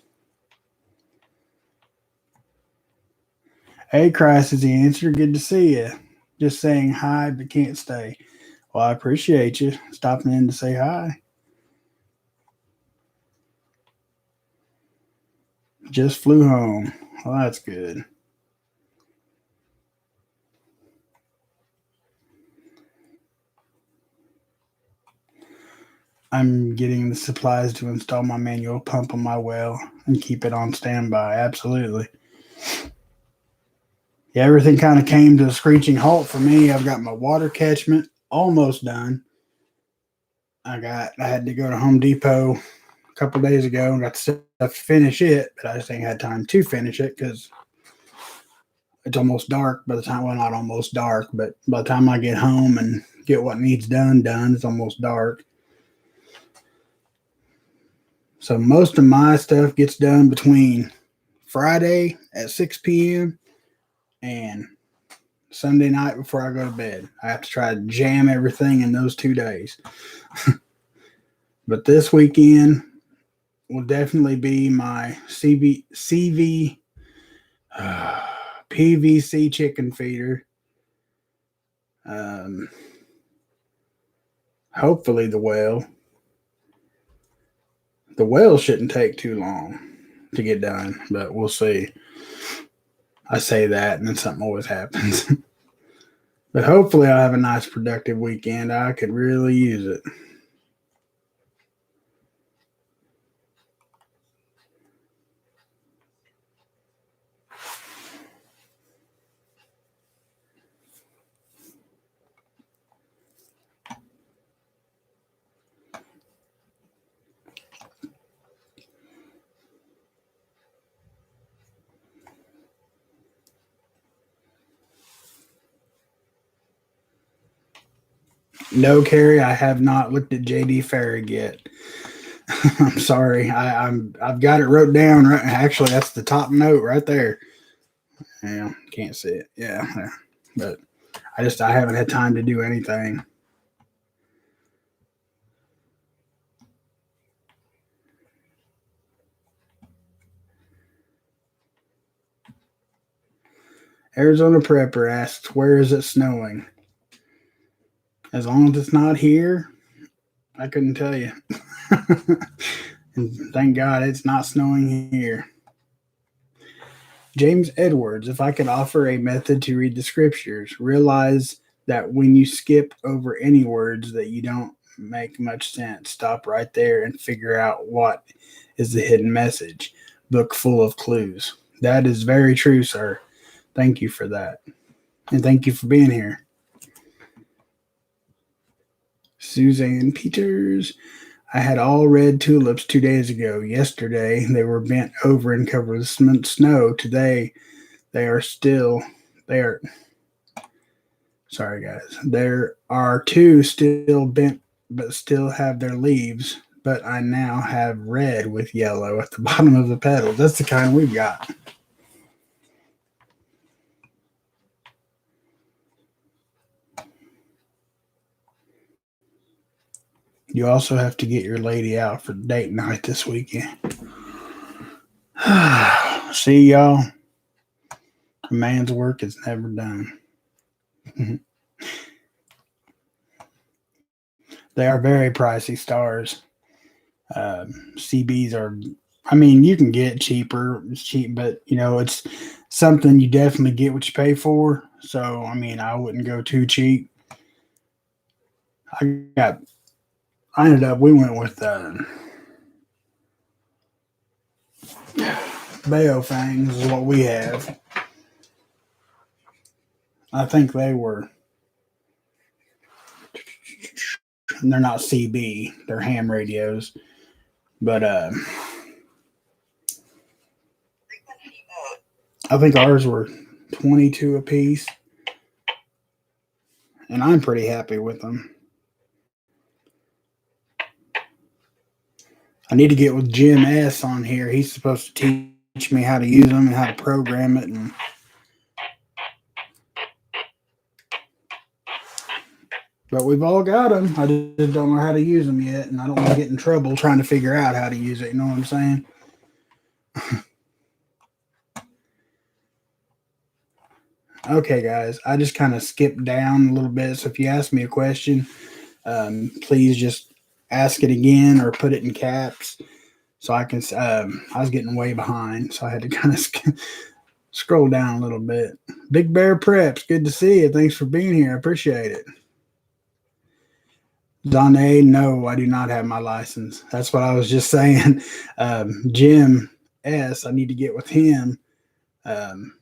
Hey, Christ is the answer. Good to see you. Just saying hi, but can't stay. Well, I appreciate you stopping in to say hi. Just flew home. Well, that's good. I'm getting the supplies to install my manual pump on my well and keep it on standby. Absolutely. Yeah, everything kind of came to a screeching halt for me. I've got my water catchment almost done. I had to go to Home Depot a couple days ago and got stuff to finish it, but I just ain't had time to finish it because it's almost dark by the time. Well, not almost dark, but by the time I get home and get what needs done, it's almost dark. So most of my stuff gets done between Friday at 6 p.m. and Sunday night before I go to bed. I have to try to jam everything in those 2 days. But this weekend will definitely be my PVC chicken feeder. Um, Hopefully the well. The well shouldn't take too long to get done, but we'll see. I say that, and then something always happens. But hopefully, I'll have a nice, productive weekend. I could really use it. No, Carrie, I have not looked at JD Farrig yet. I'm sorry. I've got it wrote down. Right, actually, that's the top note right there. Yeah, can't see it. Yeah, but I haven't had time to do anything. Arizona Prepper asks, "Where is it snowing?" As long as it's not here, I couldn't tell you. And thank God it's not snowing here. James Edwards, if I could offer a method to read the scriptures, realize that when you skip over any words that you don't make much sense, stop right there and figure out what is the hidden message. Book full of clues. That is very true, sir. Thank you for that. And thank you for being here. Suzanne Peters. I had all red tulips 2 days ago. Yesterday, they were bent over and covered with snow. Today, they are still, they are, sorry guys, there are two still bent, but still have their leaves. But I now have red with yellow at the bottom of the petals. That's the kind we've got. You also have to get your lady out for date night this weekend. See, y'all, a man's work is never done. They are very pricey stars. CBs are, I mean, you can get cheaper. It's cheap, but it's something you definitely get what you pay for. So, I mean, I wouldn't go too cheap. I got, I ended up, we went with Bayo Fangs is what we have. I think they were, and they're not CB, they're ham radios. But I think ours were 22 a piece, and I'm pretty happy with them. I need to get with Jim S on here. He's supposed to teach me how to use them and how to program it. But we've all got them. I just don't know how to use them yet, and I don't want to get in trouble trying to figure out how to use it. You know what I'm saying? Okay, guys. I just kind of skipped down a little bit. So if you ask me a question, please just ask it again or put it in caps so I can. I was getting way behind, so I had to kind of scroll down a little bit. Big Bear Preps, good to see you. Thanks for being here. I appreciate it. Donne, no, I do not have my license. That's what I was just saying. Jim S, I need to get with him.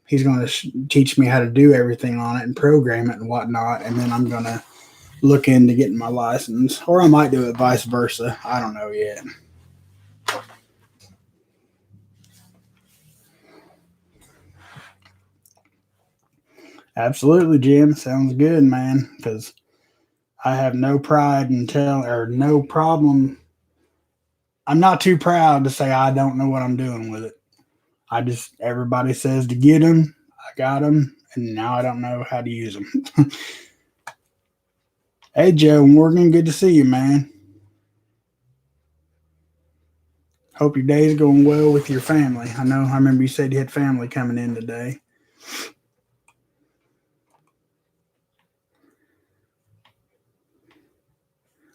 He's going to teach me how to do everything on it and program it and whatnot, and then I'm going to look into getting my license, or I might do it vice versa. I don't know yet. Absolutely, Jim. Sounds good, man. Because I have no pride in or no problem. I'm not too proud to say I don't know what I'm doing with it. Everybody says to get them. I got them, and now I don't know how to use them. Hey, Joe Morgan, good to see you, man. Hope your day's going well with your family. I remember you said you had family coming in today.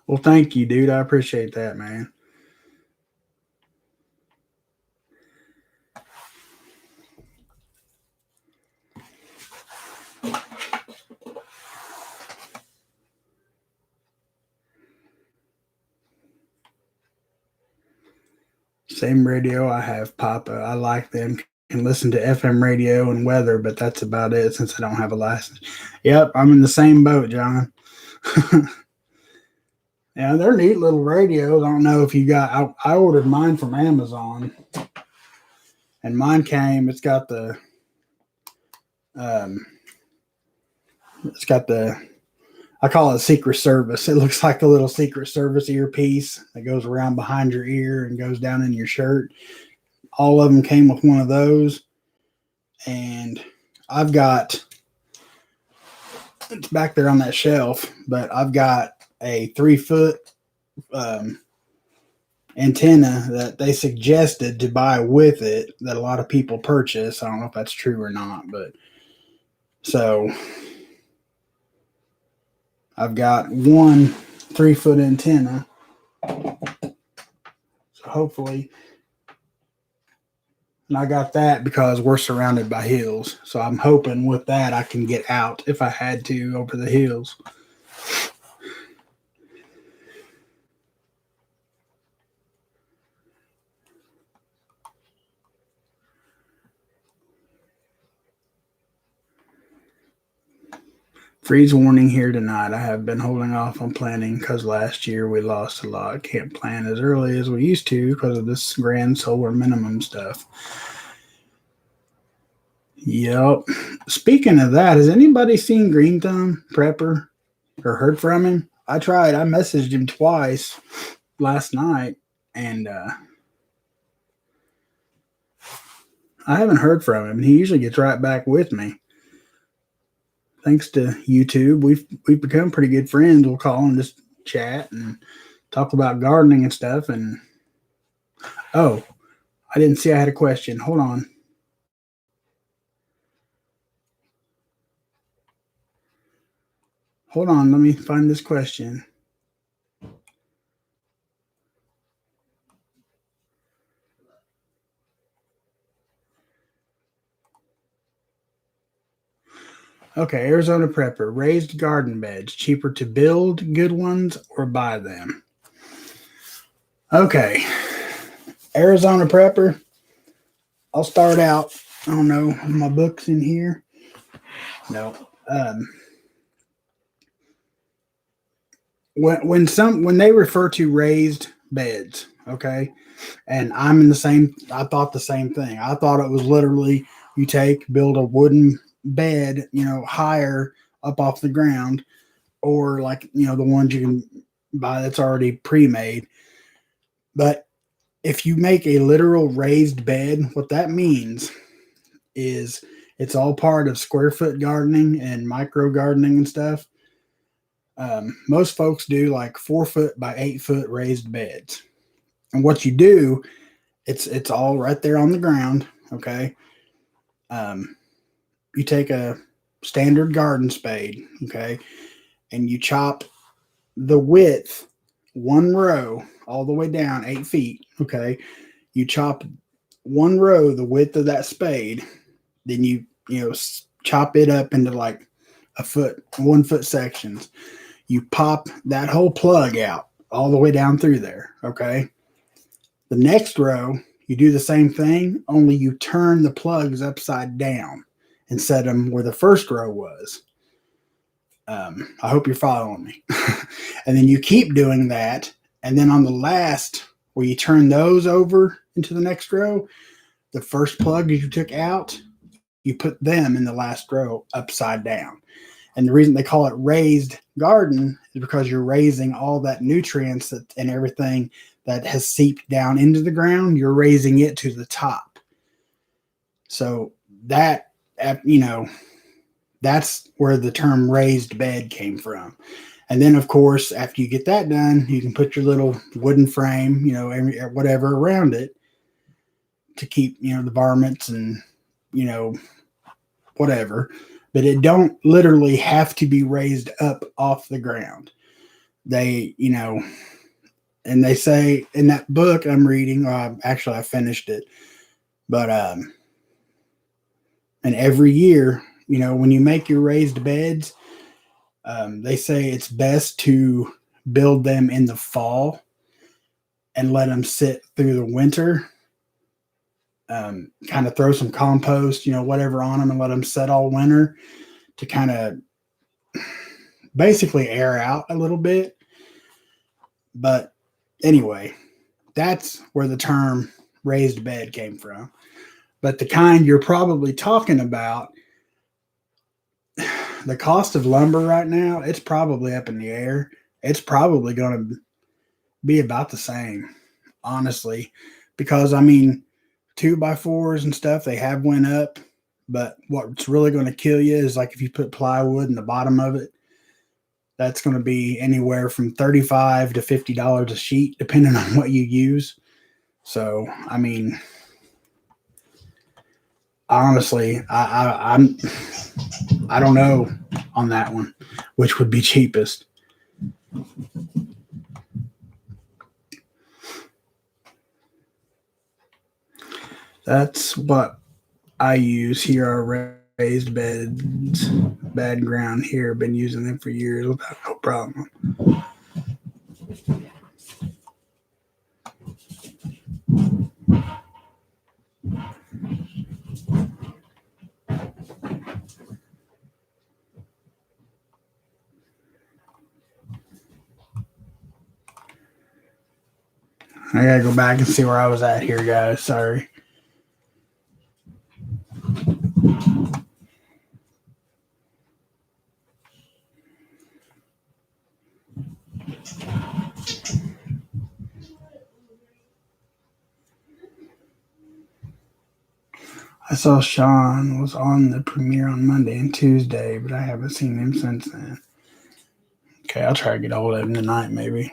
Well, thank you, dude. I appreciate that, man. Same radio. I have Papa. I like them. Can listen to FM radio and weather, but that's about it since I don't have a license. Yep, I'm in the same boat, John. Yeah, they're neat little radios. I don't know if you got. I ordered mine from Amazon, and mine came. Um, it's got the. I call it Secret Service. It looks like a little Secret Service earpiece that goes around behind your ear and goes down in your shirt. All of them came with one of those, and I've got. It's back there on that shelf, but I've got a 3-foot antenna that they suggested to buy with it that a lot of people purchase. I don't know if that's true or not, but so I've got one 3-foot antenna. So hopefully, and I got that because we're surrounded by hills. So I'm hoping with that I can get out if I had to over the hills. Freeze warning here tonight. I have been holding off on planning because last year we lost a lot. Can't plan as early as we used to because of this grand solar minimum stuff. Yep. Speaking of that, has anybody seen Green Thumb Prepper or heard from him? I tried. I messaged him twice last night, and I haven't heard from him. He usually gets right back with me. Thanks to YouTube, we've become pretty good friends. We'll call and just chat and talk about gardening and stuff. And oh, I didn't see I had a question. Hold on. Hold on. Let me find this question. Okay, Arizona Prepper. Raised garden beds. Cheaper to build good ones or buy them? Okay, Arizona Prepper. I'll start out. I don't know. My book's in here. No. Um, when they refer to raised beds, okay, and I'm in the same. I thought the same thing. I thought it was literally you build a wooden bed, higher up off the ground, or like the ones you can buy that's already pre-made. But if you make a literal raised bed, what that means is it's all part of square foot gardening and micro gardening and stuff. Most folks do like 4 foot by 8 foot raised beds, and what you do, it's all right there on the ground. Okay, um, you take a standard garden spade, okay, and you chop the width one row all the way down 8 feet. Okay, you chop one row the width of that spade, then you chop it up into like 1 foot sections. You pop that whole plug out all the way down through there. Okay, the next row you do the same thing, only you turn the plugs upside down and set them where the first row was. I hope you're following me. And then you keep doing that, and then on the last where you turn those over into the next row, the first plug you took out, you put them in the last row upside down. And the reason they call it raised garden is because you're raising all that nutrients and everything that has seeped down into the ground. You're raising it to the top. So that, that's where the term raised bed came from. And then, of course, after you get that done, you can put your little wooden frame, whatever around it to keep, the varmints and, whatever. But it don't literally have to be raised up off the ground. They, and they say in that book I'm reading, actually I finished it, but and every year, when you make your raised beds, they say it's best to build them in the fall and let them sit through the winter. Kind of throw some compost, whatever on them and let them set all winter to kind of basically air out a little bit. But anyway, that's where the term raised bed came from. But the kind you're probably talking about, the cost of lumber right now, it's probably up in the air. It's probably going to be about the same, honestly, because 2x4s and stuff, they have went up, but what's really going to kill you is like if you put plywood in the bottom of it, that's going to be anywhere from $35 to $50 a sheet, depending on what you use. So, honestly, I don't know on that one, which would be cheapest. That's what I use here are raised beds, bad ground here. Been using them for years without no problem. I gotta go back and see where I was at here, guys. Sorry. I saw Sean was on the premiere on Monday and Tuesday, but I haven't seen him since then. Okay, I'll try to get a hold of him tonight, maybe.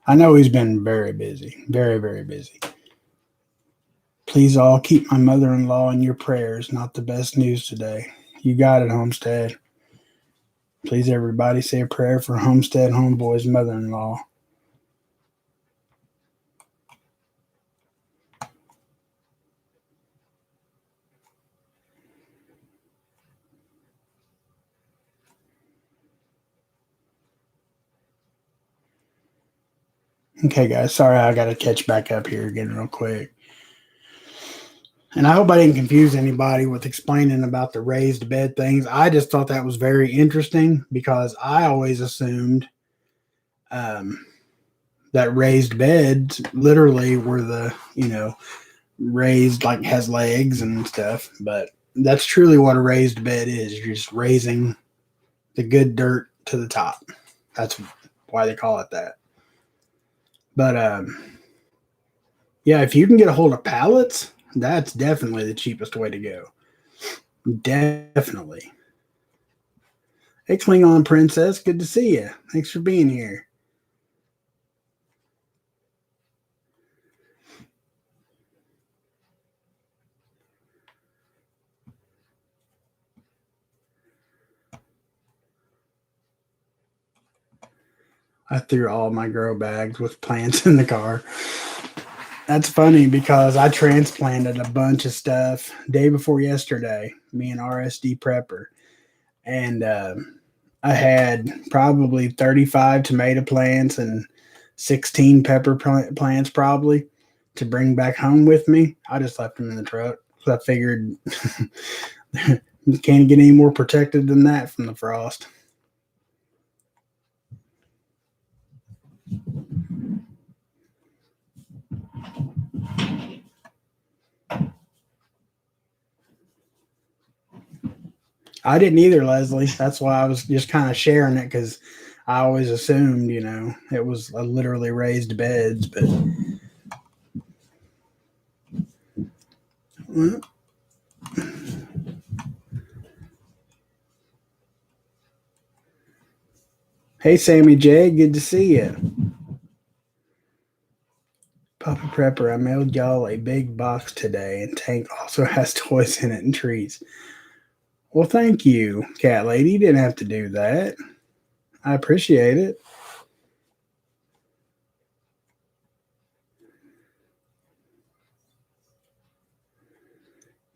I know he's been very busy, very, very busy. Please all keep my mother-in-law in your prayers. Not the best news today. You got it, Homestead. Please, everybody, say a prayer for Homestead Homeboy's mother-in-law. Okay, guys. Sorry, I got to catch back up here again real quick. And I hope I didn't confuse anybody with explaining about the raised bed things. I just thought that was very interesting because I always assumed um, that raised beds literally were raised like has legs and stuff. But that's truly what a raised bed is. You're just raising the good dirt to the top. That's why they call it that. But yeah, if you can get a hold of pallets, that's definitely the cheapest way to go. Definitely. Hey, Klingon Princess, good to see you. Thanks for being here. I threw all my grow bags with plants in the car. That's funny because I transplanted a bunch of stuff day before yesterday, me and RSD Prepper. And I had probably 35 tomato plants and 16 pepper plants probably to bring back home with me. I just left them in the truck because I figured you can't get any more protected than that from the frost. I didn't either, Leslie. That's why I was just kind of sharing it because I always assumed, it was a literally raised beds. But well, hey, Sammy J, good to see you. Papa Prepper, I mailed y'all a big box today, and Tank also has toys in it and treats. Well, thank you, Cat Lady. You didn't have to do that. I appreciate it.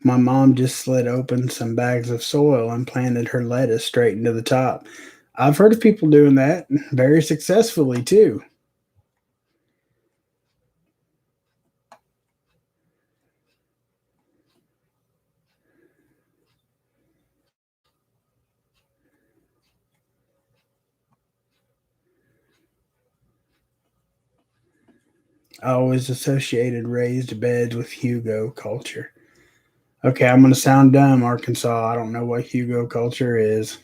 My mom just slid open some bags of soil and planted her lettuce straight into the top. I've heard of people doing that very successfully too. I always associated raised beds with Hugo culture. Okay, I'm going to sound dumb, Arkansas. I don't know what Hugo culture is.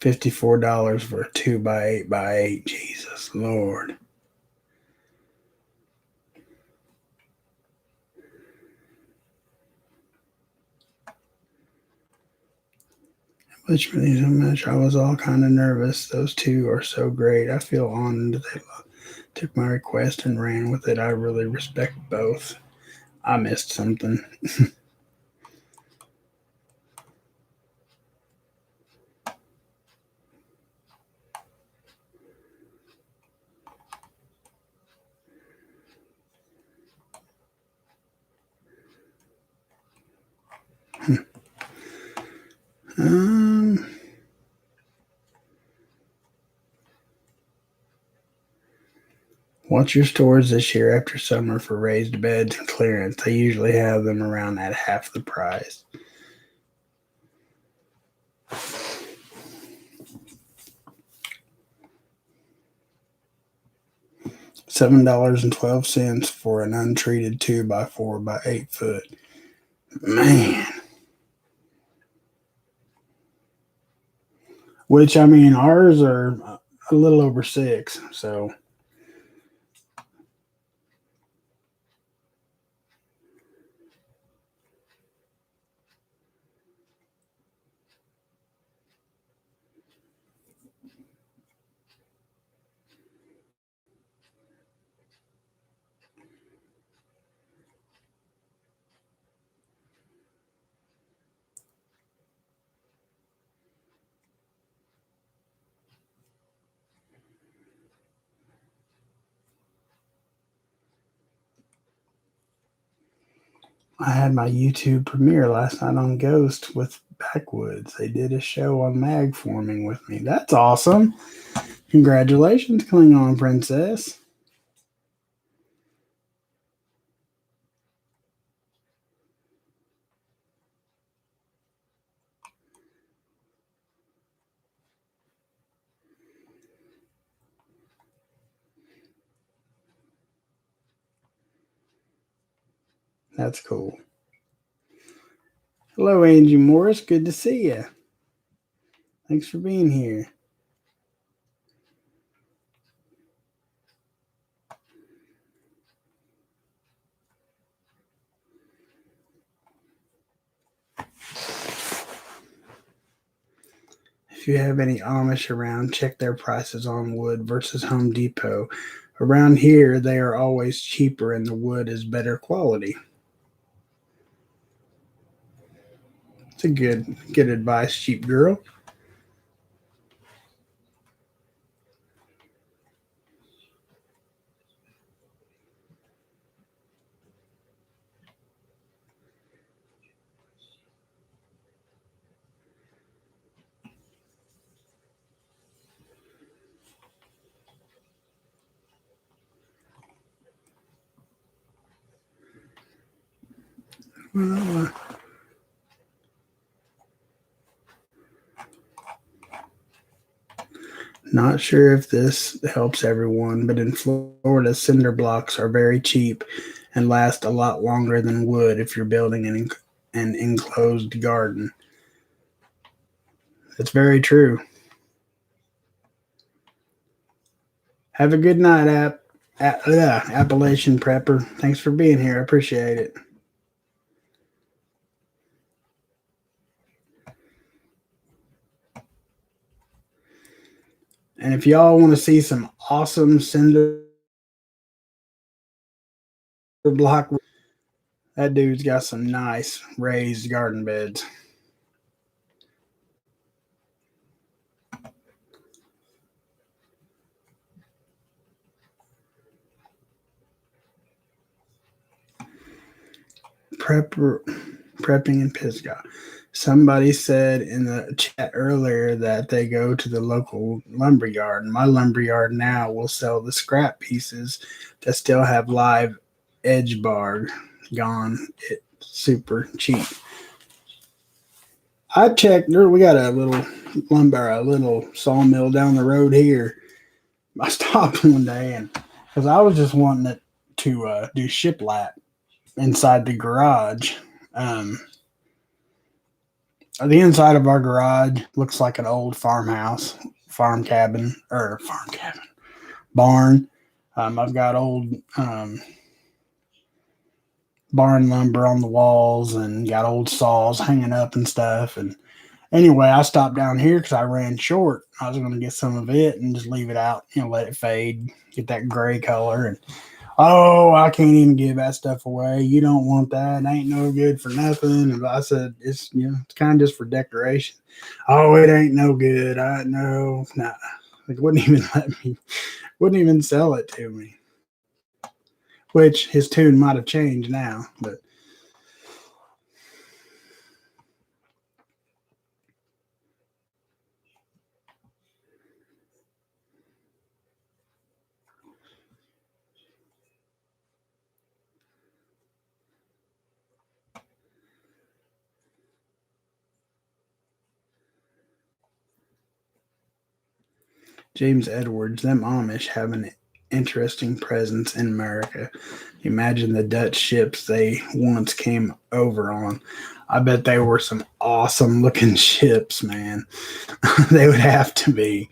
$54 for a 2x8x8. Jesus Lord. Which really so much. I was all kind of nervous. Those two are so great. I feel honored they took my request and ran with it. I really respect both. I missed something. um, Watch your stores this year after summer for raised beds and clearance. They usually have them around at half the price. $7.12 for an untreated 2x4x8 foot. Man. Which I mean, ours are a little over 6. So I had my YouTube premiere last night on Ghost with Backwoods. They did a show on mag forming with me. That's awesome. Congratulations, Klingon Princess. That's cool. Hello, Angie Morris. Good to see you. Thanks for being here. If you have any Amish around, check their prices on wood versus Home Depot. Around here, they are always cheaper and the wood is better quality. It's a good advice, cheap girl. Well, not sure if this helps everyone, but in Florida, cinder blocks are very cheap and last a lot longer than wood if you're building an enclosed garden. It's very true. Have a good night, Appalachian Prepper. Thanks for being here. I appreciate it. And if y'all want to see some awesome cinder block, that dude's got some nice raised garden beds. Prepper, prepping in Pisgah. Somebody said in the chat earlier that they go to the local lumber yard. My lumber yard now will sell the scrap pieces that still have live edge bar gone. It's super cheap. I checked. We got a little a little sawmill down the road here. I stopped one day and because I was just wanting it to do shiplap inside the garage. Um, the inside of our garage looks like an old farmhouse, farm cabin, barn. I've got old barn lumber on the walls and got old saws hanging up and stuff. And anyway, I stopped down here because I ran short. I was going to get some of it and just leave it out, let it fade, get that gray color. And oh, I can't even give that stuff away. You don't want that. It ain't no good for nothing. And I said, it's kind of just for decoration. Oh, it ain't no good. I know. Nah. Like, wouldn't even sell it to me. Which his tune might have changed now, but James Edwards, them Amish have an interesting presence in America. Imagine the Dutch ships they once came over on. I bet they were some awesome looking ships, man. They would have to be.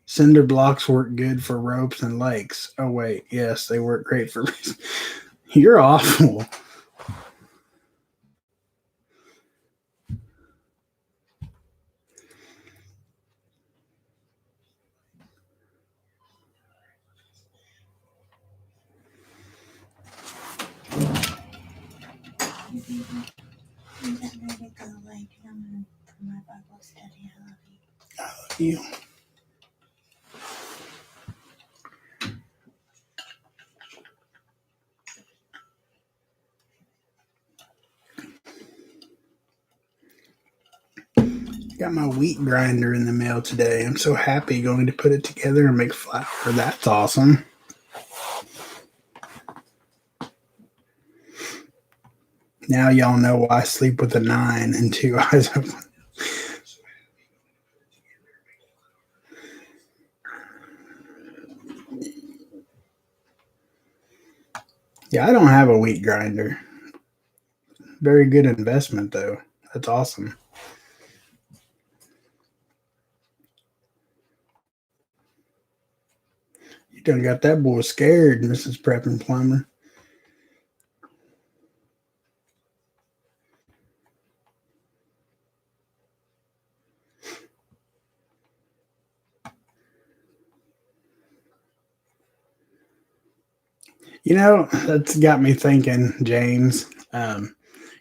Cinder blocks work good for ropes and lakes. Oh, wait. Yes, they work great for. You're awful. I love you. Got my wheat grinder in the mail today. I'm so happy going to put it together and make flour. That's awesome. Now y'all know why I sleep with a 9 and 2 eyes open. Yeah, I don't have a wheat grinder. Very good investment, though. That's awesome. You done got that boy scared, Mrs. Prep and Plumber. You know, that's got me thinking, James.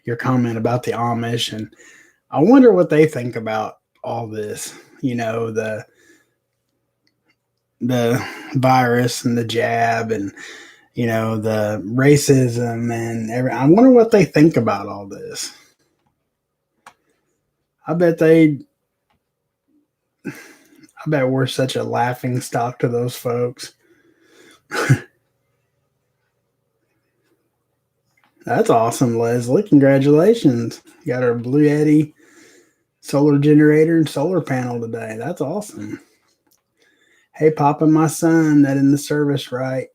Your comment about the Amish, and I wonder what they think about all this. You know, the virus and the jab, and the racism and I wonder what they think about all this. I bet they. I bet we're such a laughing stock to those folks. That's awesome, Leslie. Congratulations. You got our Blue Yeti solar generator and solar panel today. That's awesome. Hey, Papa, my son, that in the service right.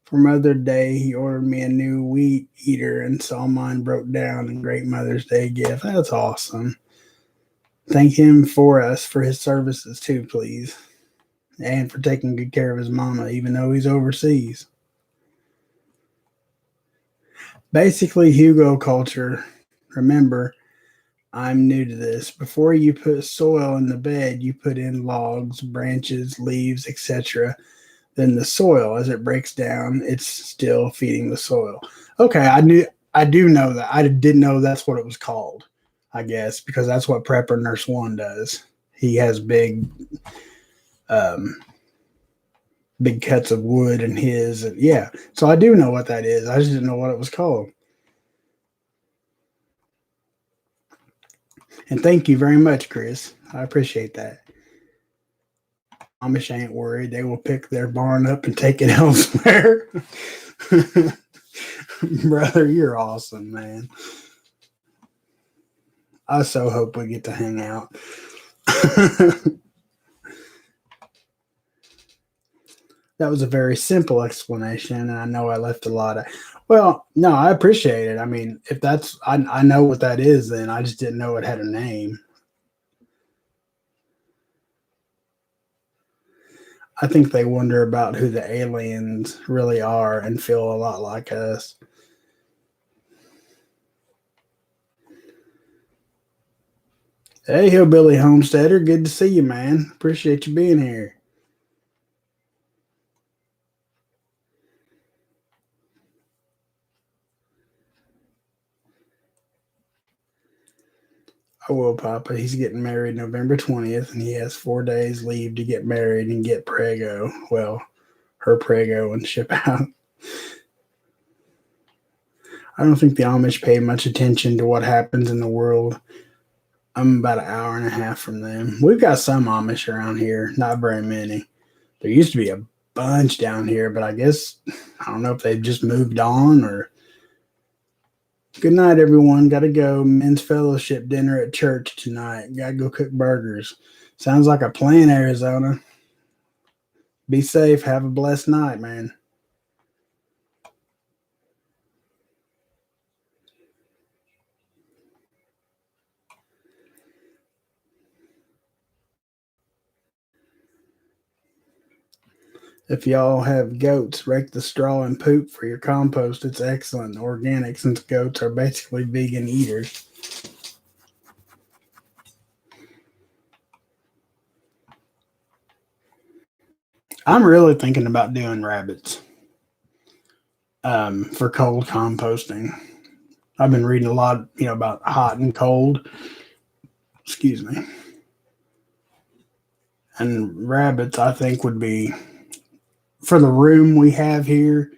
For Mother's Day, he ordered me a new wheat eater and saw mine broke down and great Mother's Day gift. That's awesome. Thank him for us for his services too, please. And for taking good care of his mama, even though he's overseas. Basically, Hugo culture. Remember, I'm new to this. Before you put soil in the bed, you put in logs, branches, leaves, etc. Then the soil, as it breaks down, it's still feeding the soil. Okay, I do know that. I didn't know that's what it was called, I guess, because that's what Prepper Nurse One does. He has um, big cuts of wood in his. Yeah, so I do know what that is. I just didn't know what it was called. And thank you very much, Chris. I appreciate that. Amish ain't worried. They will pick their barn up and take it elsewhere. Brother, you're awesome, man. I so hope we get to hang out. That was a very simple explanation, and I know I left a lot of. Well, no, I appreciate it. I mean, if that's, I know what that is, then I just didn't know it had a name. I think they wonder about who the aliens really are and feel a lot like us. Hey, Hillbilly Homesteader, good to see you, man. Appreciate you being here. I will, Papa. He's getting married November 20th, and he has 4 days leave to get married and get prego. Well, her prego and ship out. I don't think the Amish pay much attention to what happens in the world. I'm about an hour and a half from them. We've got some Amish around here, not very many. There used to be a bunch down here, but I guess I don't know if they've just moved on or. Good night, everyone. Got to go. Men's fellowship dinner at church tonight. Got to go cook burgers. Sounds like a plan, Arizona. Be safe. Have a blessed night, man. If y'all have goats, rake the straw and poop for your compost. It's excellent and organic since goats are basically vegan eaters. I'm really thinking about doing rabbits for cold composting. I've been reading a lot, about hot and cold. Excuse me. And rabbits, I think, would be for the room we have here.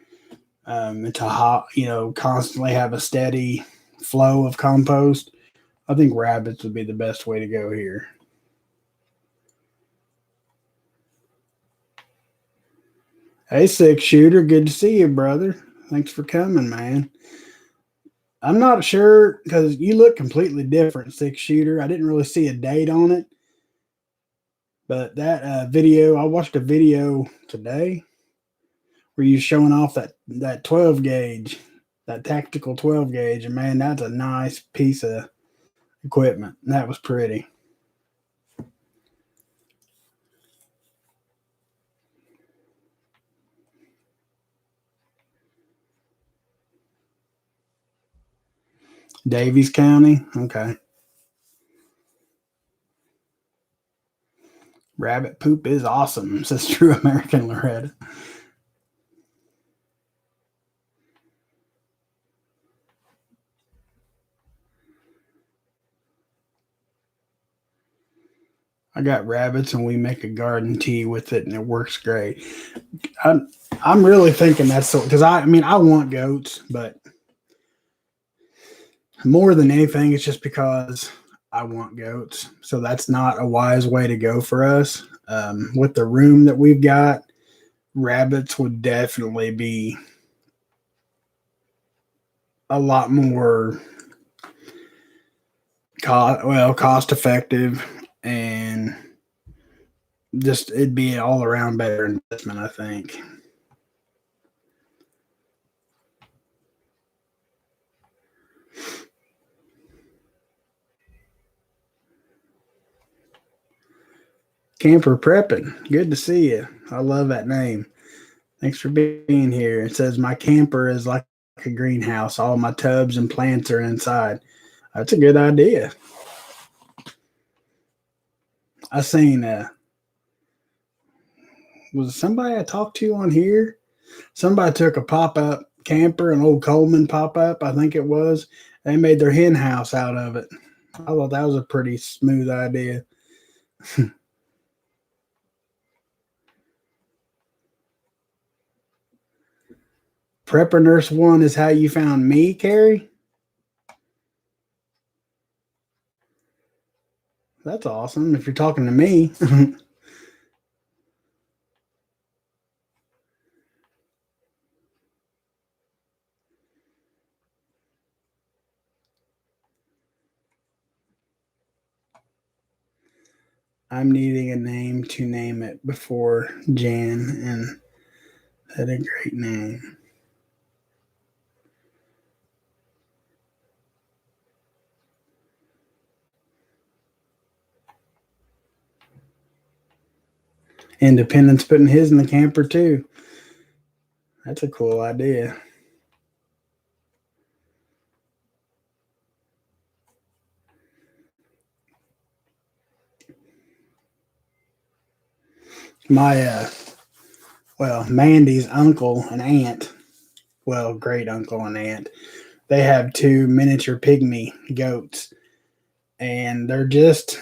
It's a hot, constantly have a steady flow of compost. I think rabbits would be the best way to go here. Hey, six shooter, good to see you, brother. Thanks for coming, man. I'm not sure because you look completely different, six shooter. I didn't really see a date on it, but that video, I watched a video today where you showing off that 12 gauge, that tactical 12 gauge, and man, that's a nice piece of equipment. That was pretty. Davies County, okay. Rabbit poop is awesome, says True American Loretta. I got rabbits and we make a garden tea with it and it works great. I'm I'm really thinking that's so because I mean I want goats, but more than anything, it's just because I want goats. So that's not a wise way to go for us. With the room that we've got, rabbits would definitely be a lot more cost effective and just it'd be an all around better investment, I think. Camper prepping. Good to see you. I love that name. Thanks for being here. It says my camper is like a greenhouse. All my tubs and plants are inside. That's a good idea. I seen was it somebody I talked to on here? Somebody took a pop up camper, an old Coleman pop up, I think it was. They made their hen house out of it. I thought that was a pretty smooth idea. Prepper Nurse One is how you found me, Carrie. That's awesome. If you're talking to me, I'm needing a name to name it before Jan, and that's a great name. Independence putting his in the camper too. That's a cool idea. My Mandy's uncle and aunt, great uncle and aunt, they have two miniature pygmy goats, and they're just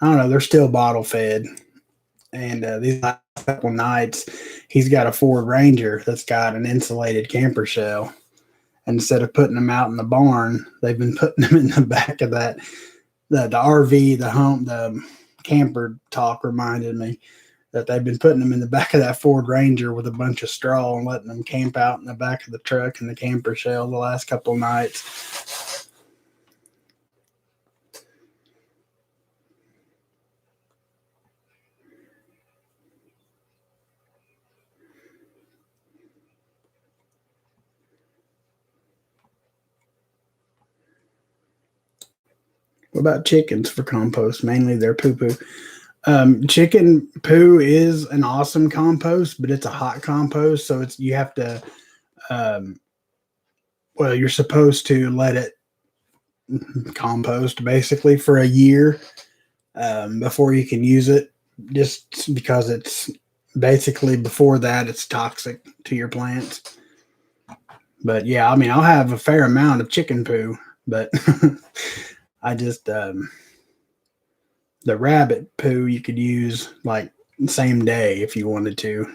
I don't know, they're still bottle fed. And these last couple nights, he's got a Ford Ranger that's got an insulated camper shell. And instead of putting them out in the barn, they've been putting them in the back of that the RV, the camper talk reminded me that they've been putting them in the back of that Ford Ranger with a bunch of straw and letting them camp out in the back of the truck in the camper shell the last couple of nights. What about chickens for compost? Mainly their poo poo. Chicken poo is an awesome compost, but it's a hot compost, so it's you have to. Um, you're supposed to let it compost basically for a year before you can use it, just because it's basically before that it's toxic to your plants. But yeah, I mean, I'll have a fair amount of chicken poo, but I just the rabbit poo you could use like same day if you wanted to.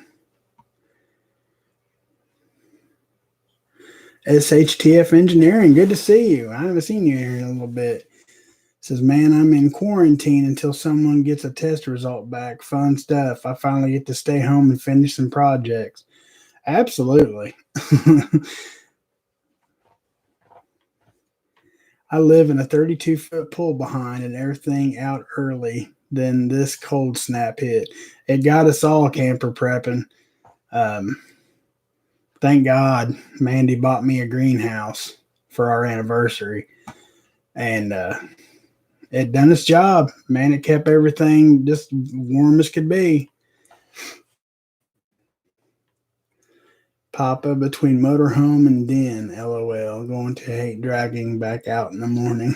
SHTF Engineering, good to see you. I haven't seen you here in a little bit. Says, man, I'm in quarantine until someone gets a test result back. Fun stuff. I finally get to stay home and finish some projects. Absolutely. I live in a 32-foot pull behind and everything out early. Then this cold snap hit. It got us all camper prepping. Um, thank God Mandy bought me a greenhouse for our anniversary. And it done its job. Man, it kept everything just warm as could be. Papa between motorhome and den, lol. Going to hate dragging back out in the morning.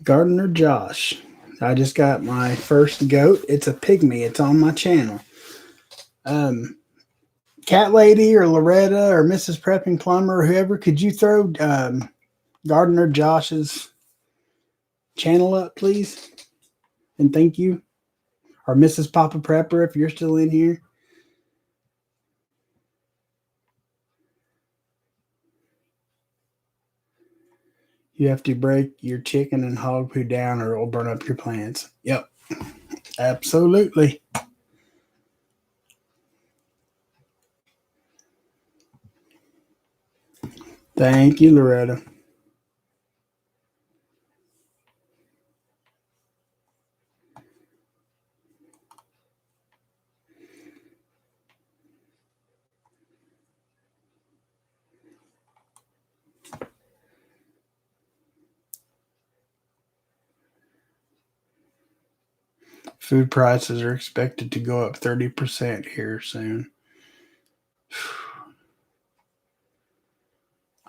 Gardener Josh. I just got my first goat. It's a pygmy. It's on my channel. Cat Lady or Loretta or Mrs. Prepping Plumber or whoever, could you throw Gardener Josh's channel up, please? And thank you. Or Mrs. Papa Prepper, if you're still in here. You have to break your chicken and hog poo down or it will burn up your plants. Yep, absolutely. Thank you, Loretta. Food prices are expected to go up 30% here soon.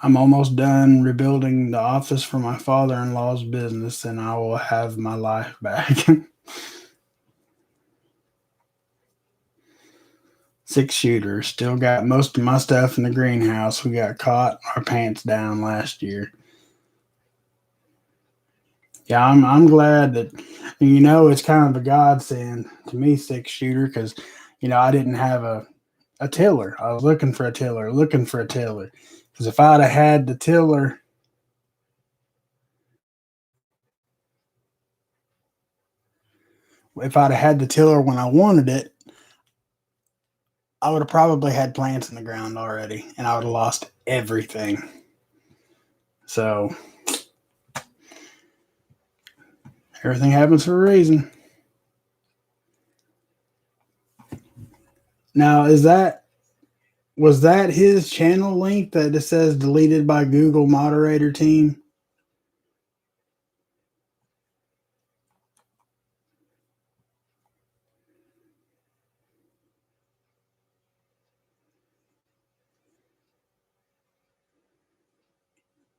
I'm almost done rebuilding the office for my father in law's business and I will have my life back. 6 shooter. Still got most of my stuff in the greenhouse. We got caught our pants down last year. Yeah, I'm glad that it's kind of a godsend to me, 6 shooter, because I didn't have a tiller. I was looking for a tiller, because if I'd have had the tiller, when I wanted it, I would have probably had plants in the ground already, and I would have lost everything. So everything happens for a reason. Now, was that his channel link that it says deleted by Google moderator team?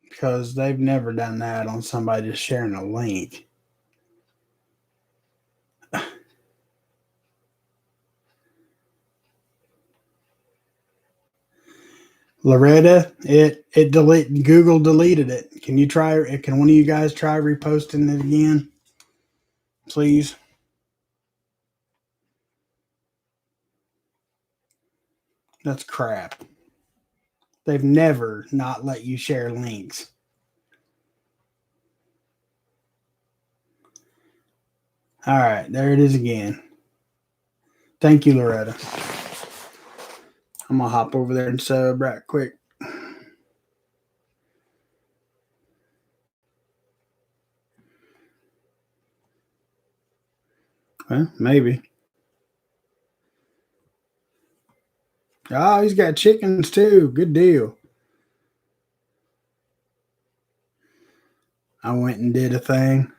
Because they've never done that on somebody just sharing a link. Loretta, Google deleted it. Can one of you guys try reposting it again? Please. That's crap. They've never not let you share links. All right, there it is again. Thank you, Loretta. I'm gonna hop over there and sub right quick. Well, maybe. Oh, he's got chickens too. Good deal. I went and did a thing.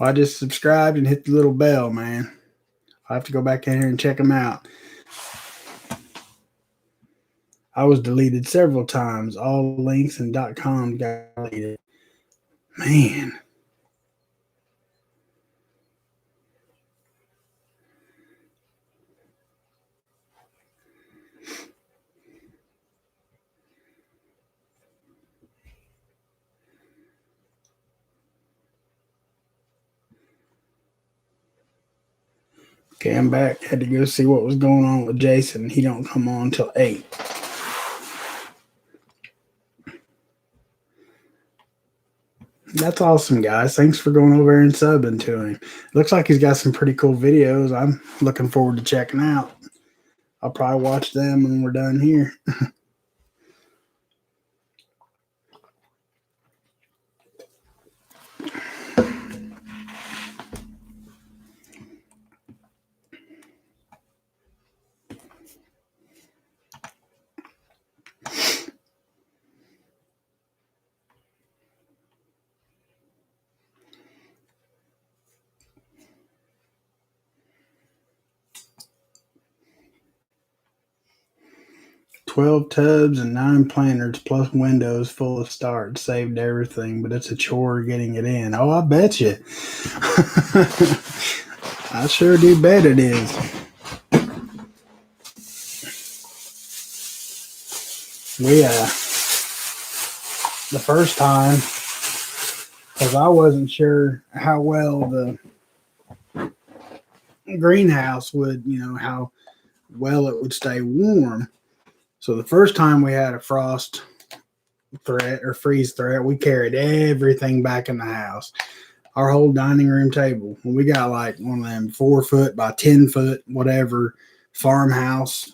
I just subscribed and hit the little bell, man. I'll have to go back in here and check them out. I was deleted several times. All links and .com got deleted. Man. Okay, I'm back. Had to go see what was going on with Jason. He don't come on till 8. That's awesome, guys. Thanks for going over and subbing to him. Looks like he's got some pretty cool videos. I'm looking forward to checking out. I'll probably watch them when we're done here. 12 tubs and 9 planters plus windows full of starts. Saved everything, but it's a chore getting it in. Oh, I bet you. I sure do bet it is. We, the first time, because I wasn't sure how well the greenhouse would, how well it would stay warm. So the first time we had a frost threat or freeze threat, we carried everything back in the house. Our whole dining room table. We got like one of them 4 foot by 10 foot, whatever, farmhouse,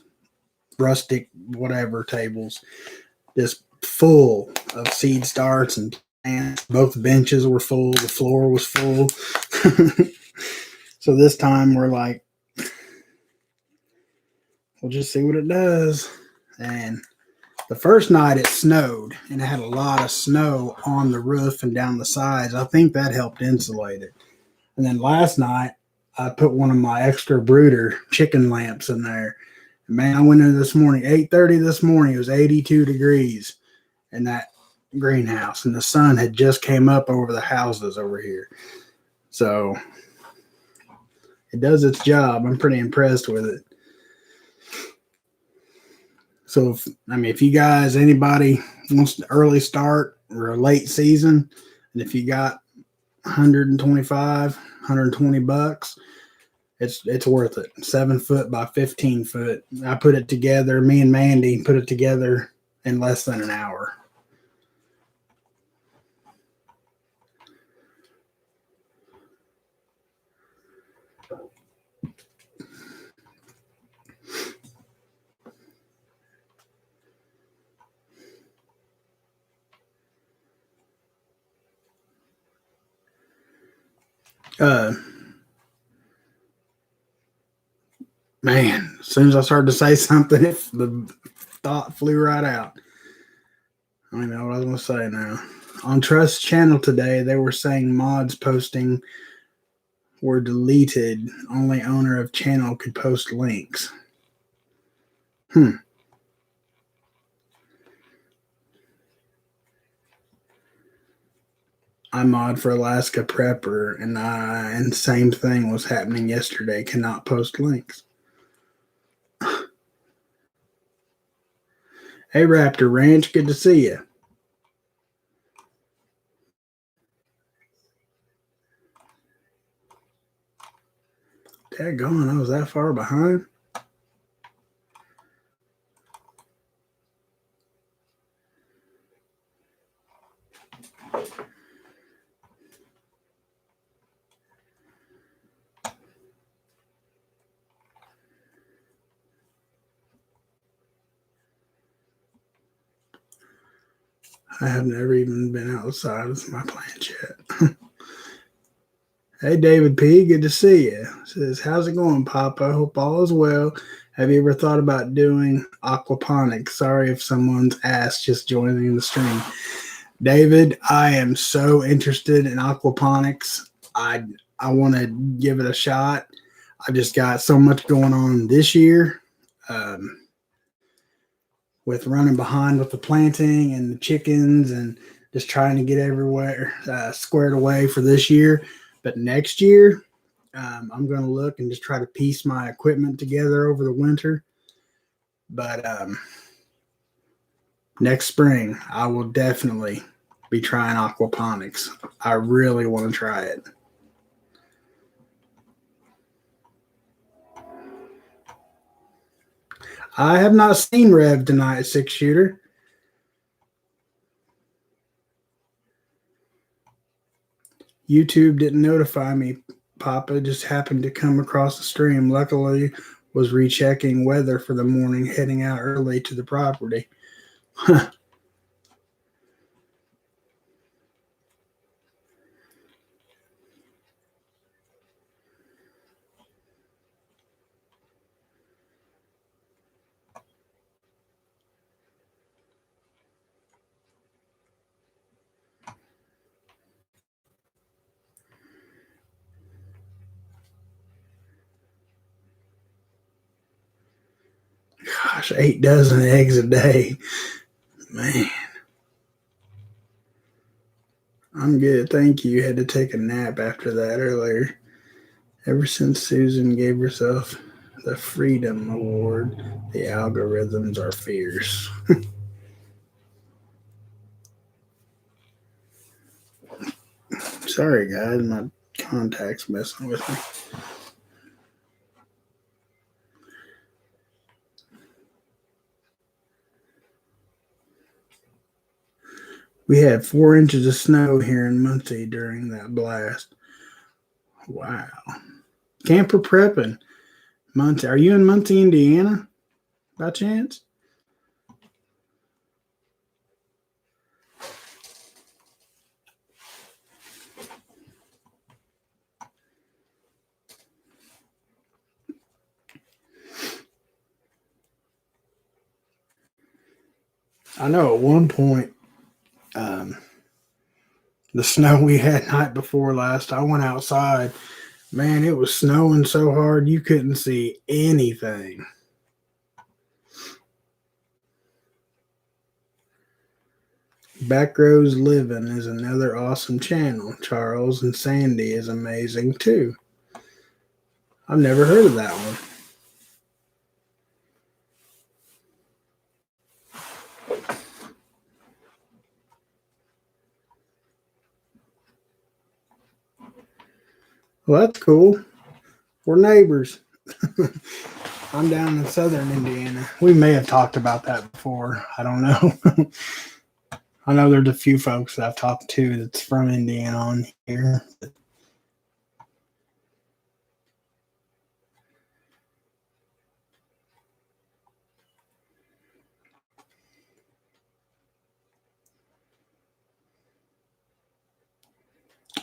rustic, whatever tables, just full of seed starts and plants. Both benches were full. The floor was full. So this time we're like, we'll just see what it does. And the first night it snowed, and it had a lot of snow on the roof and down the sides. I think that helped insulate it. And then last night, I put one of my extra brooder chicken lamps in there. And man, I went in this morning, 8:30 this morning. It was 82 degrees in that greenhouse, and the sun had just came up over the houses over here. So it does its job. I'm pretty impressed with it. So, if you guys, anybody wants to early start or a late season, and if you got 125, 120 bucks, it's worth it. 7 foot by 15 foot. I put it together. Me and Mandy put it together in less than an hour. Man, as soon as I started to say something, the thought flew right out. I don't know what I was going to say now. On Trust's channel today, they were saying mods posting were deleted. Only owner of channel could post links. I mod for Alaska Prepper, and same thing was happening yesterday. Cannot post links. Hey, Raptor Ranch, good to see you. Daggone, I was that far behind. I have never even been outside with my plants yet. Hey, David P., good to see you. Says, how's it going, Papa? Hope all is well. Have you ever thought about doing aquaponics? Sorry if someone's asked, just joining the stream. David, I am so interested in aquaponics. I want to give it a shot. I just got so much going on this year with running behind with the planting and the chickens and just trying to get everywhere squared away for this year. But next year, I'm going to look and just try to piece my equipment together over the winter. But next spring, I will definitely be trying aquaponics. I really want to try it. I have not seen Rev tonight, 6 shooter. YouTube didn't notify me. Papa just happened to come across the stream. Luckily, was rechecking weather for the morning, heading out early to the property. Huh. Gosh, 8 dozen eggs a day. Man. I'm good, thank you. Had to take a nap after that earlier. Ever since Susan gave herself the Freedom Award, the algorithms are fierce. Sorry, guys, my contact's messing with me. We had 4 inches of snow here in Muncie during that blast. Wow. Camper prepping. Muncie. Are you in Muncie, Indiana, by chance? I know at one point, the snow we had night before last, I went outside. Man, it was snowing so hard you couldn't see anything. Backrows Living is another awesome channel. Charles and Sandy is amazing too. I've never heard of that one. Well, that's cool. We're neighbors. I'm down in southern Indiana. We may have talked about that before. I don't know. I know there's a few folks that I've talked to that's from Indiana on here.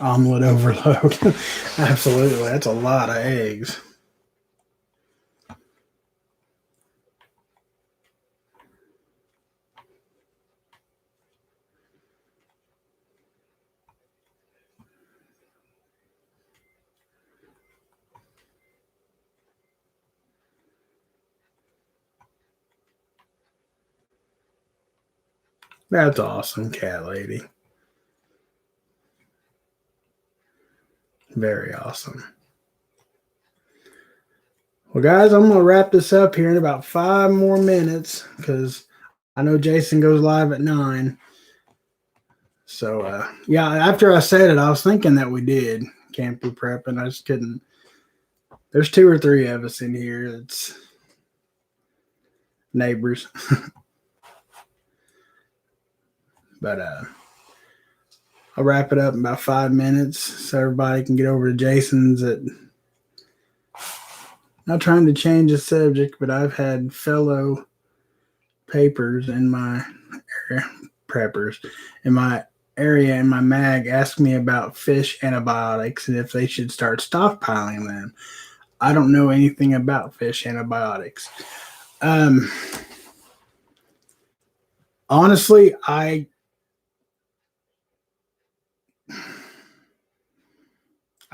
Omelet overload. Absolutely. That's a lot of eggs. That's awesome, cat lady. Very awesome. Well, guys, I'm going to wrap this up here in about 5 more minutes because I know Jason goes live at 9. So, yeah, after I said it, I was thinking that we did camper prep, and I just couldn't. There's 2 or 3 of us in here. It's neighbors. But I'll wrap it up in about 5 minutes so everybody can get over to Jason's. Not trying to change the subject, but I've had fellow papers in my area, preppers in my area in my mag ask me about fish antibiotics and if they should start stockpiling them. I don't know anything about fish antibiotics. Honestly, I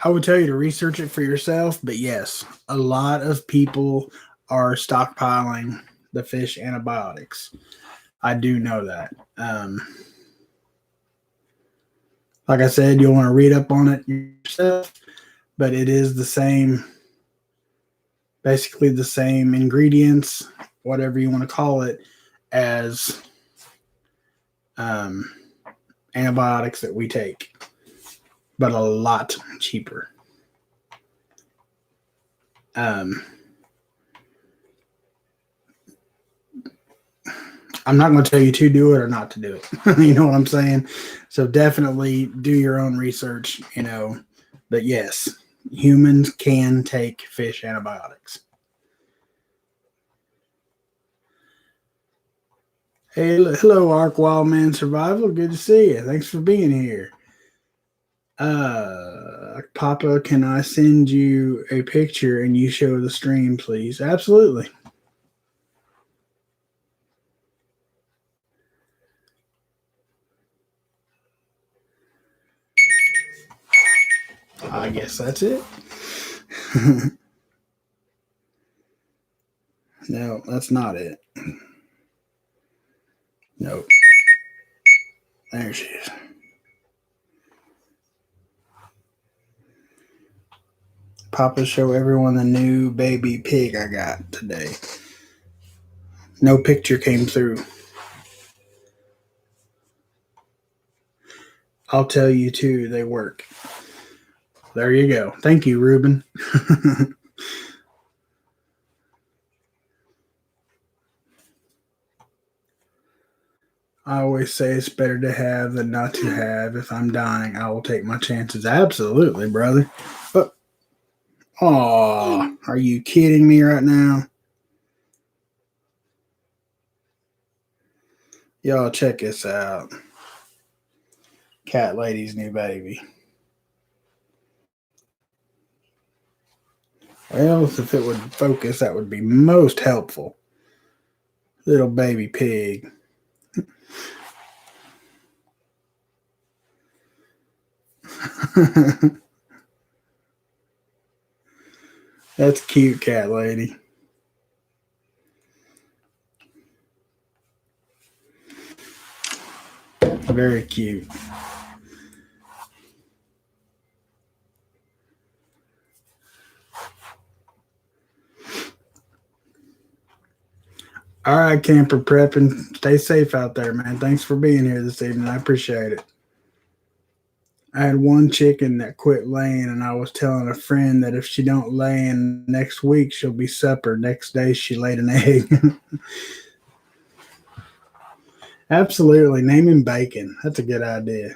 would tell you to research it for yourself, but yes, a lot of people are stockpiling the fish antibiotics. I do know that. Like I said, you'll want to read up on it yourself, but it is the same, basically the same ingredients, whatever you want to call it, as antibiotics that we take, but a lot cheaper. I'm not going to tell you to do it or not to do it. You know what I'm saying? So definitely do your own research, But yes, humans can take fish antibiotics. Hey, hello, Ark Wildman Survival. Good to see you. Thanks for being here. Papa, can I send you a picture and you show the stream, please? Absolutely. I guess that's it. No, that's not it. Nope. There she is. Papa, show everyone the new baby pig I got today. No picture came through. I'll tell you too, they work. There you go. Thank you, Ruben. I always say it's better to have than not to have. If I'm dying, I will take my chances. Absolutely, brother. But, are you kidding me right now? Y'all check this out. Cat lady's new baby. Well, if it would focus, that would be most helpful. Little baby pig. That's cute, cat lady. Very cute. All right, camper prepping. Stay safe out there, man. Thanks for being here this evening. I appreciate it. I had one chicken that quit laying, and I was telling a friend that if she don't lay in next week, she'll be supper. Next day, she laid an egg. Absolutely. Name him Bacon. That's a good idea.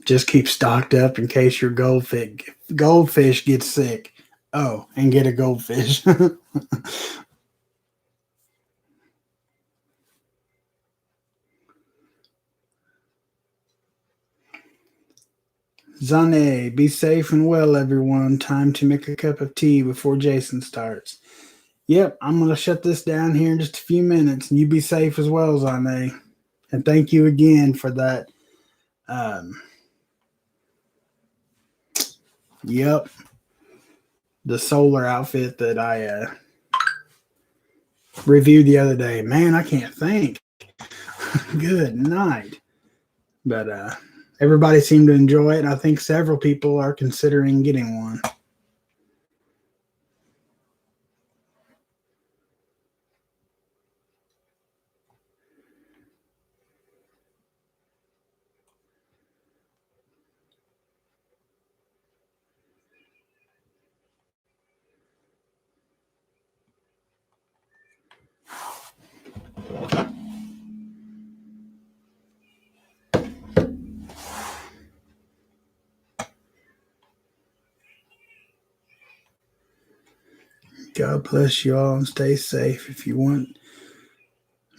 Just keep stocked up in case your goldfish gets sick. Oh, and get a goldfish. Zane, be safe and well, everyone. Time to make a cup of tea before Jason starts. Yep, I'm going to shut this down here in just a few minutes. And you be safe as well, Zane. And thank you again for that. Yep, the solar outfit that I reviewed the other day. Man, I can't think. Good night. But everybody seemed to enjoy it. And I think several people are considering getting one. God bless you all and stay safe. If you want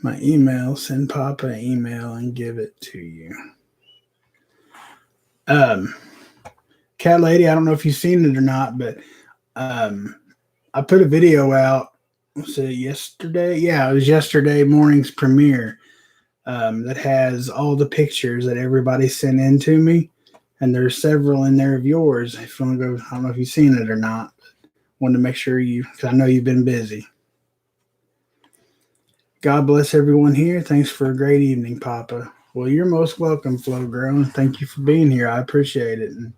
my email, send Papa an email and give it to you. Cat Lady, I don't know if you've seen it or not, but I put a video out. Was it yesterday? Yeah, it was yesterday morning's premiere. That has all the pictures that everybody sent in to me, and there's several in there of yours. If you want to go, I don't know if you've seen it or not. Wanted to make sure because I know you've been busy. God bless everyone here. Thanks for a great evening, Papa. Well, you're most welcome, Flo Girl. Thank you for being here. I appreciate it. And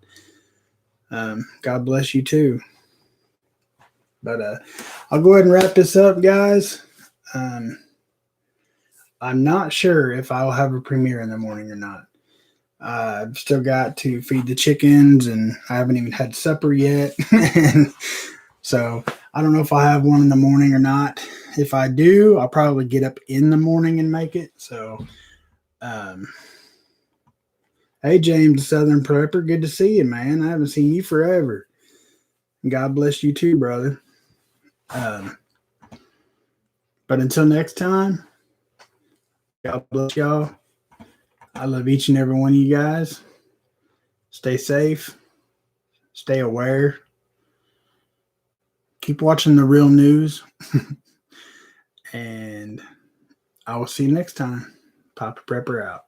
God bless you too. But I'll go ahead and wrap this up, guys. Um, I'm not sure if I'll have a premiere in the morning or not. I've still got to feed the chickens, and I haven't even had supper yet. And so I don't know if I have one in the morning or not. If I do, I'll probably get up in the morning and make it. So, um, hey, James, the Southern Prepper, good to see you, man. I haven't seen you forever. God bless you too, brother. Um, but until next time, God bless y'all. I love each and every one of you guys. Stay safe. Stay aware. Keep watching the real news. And I will see you next time. Papa Prepper out.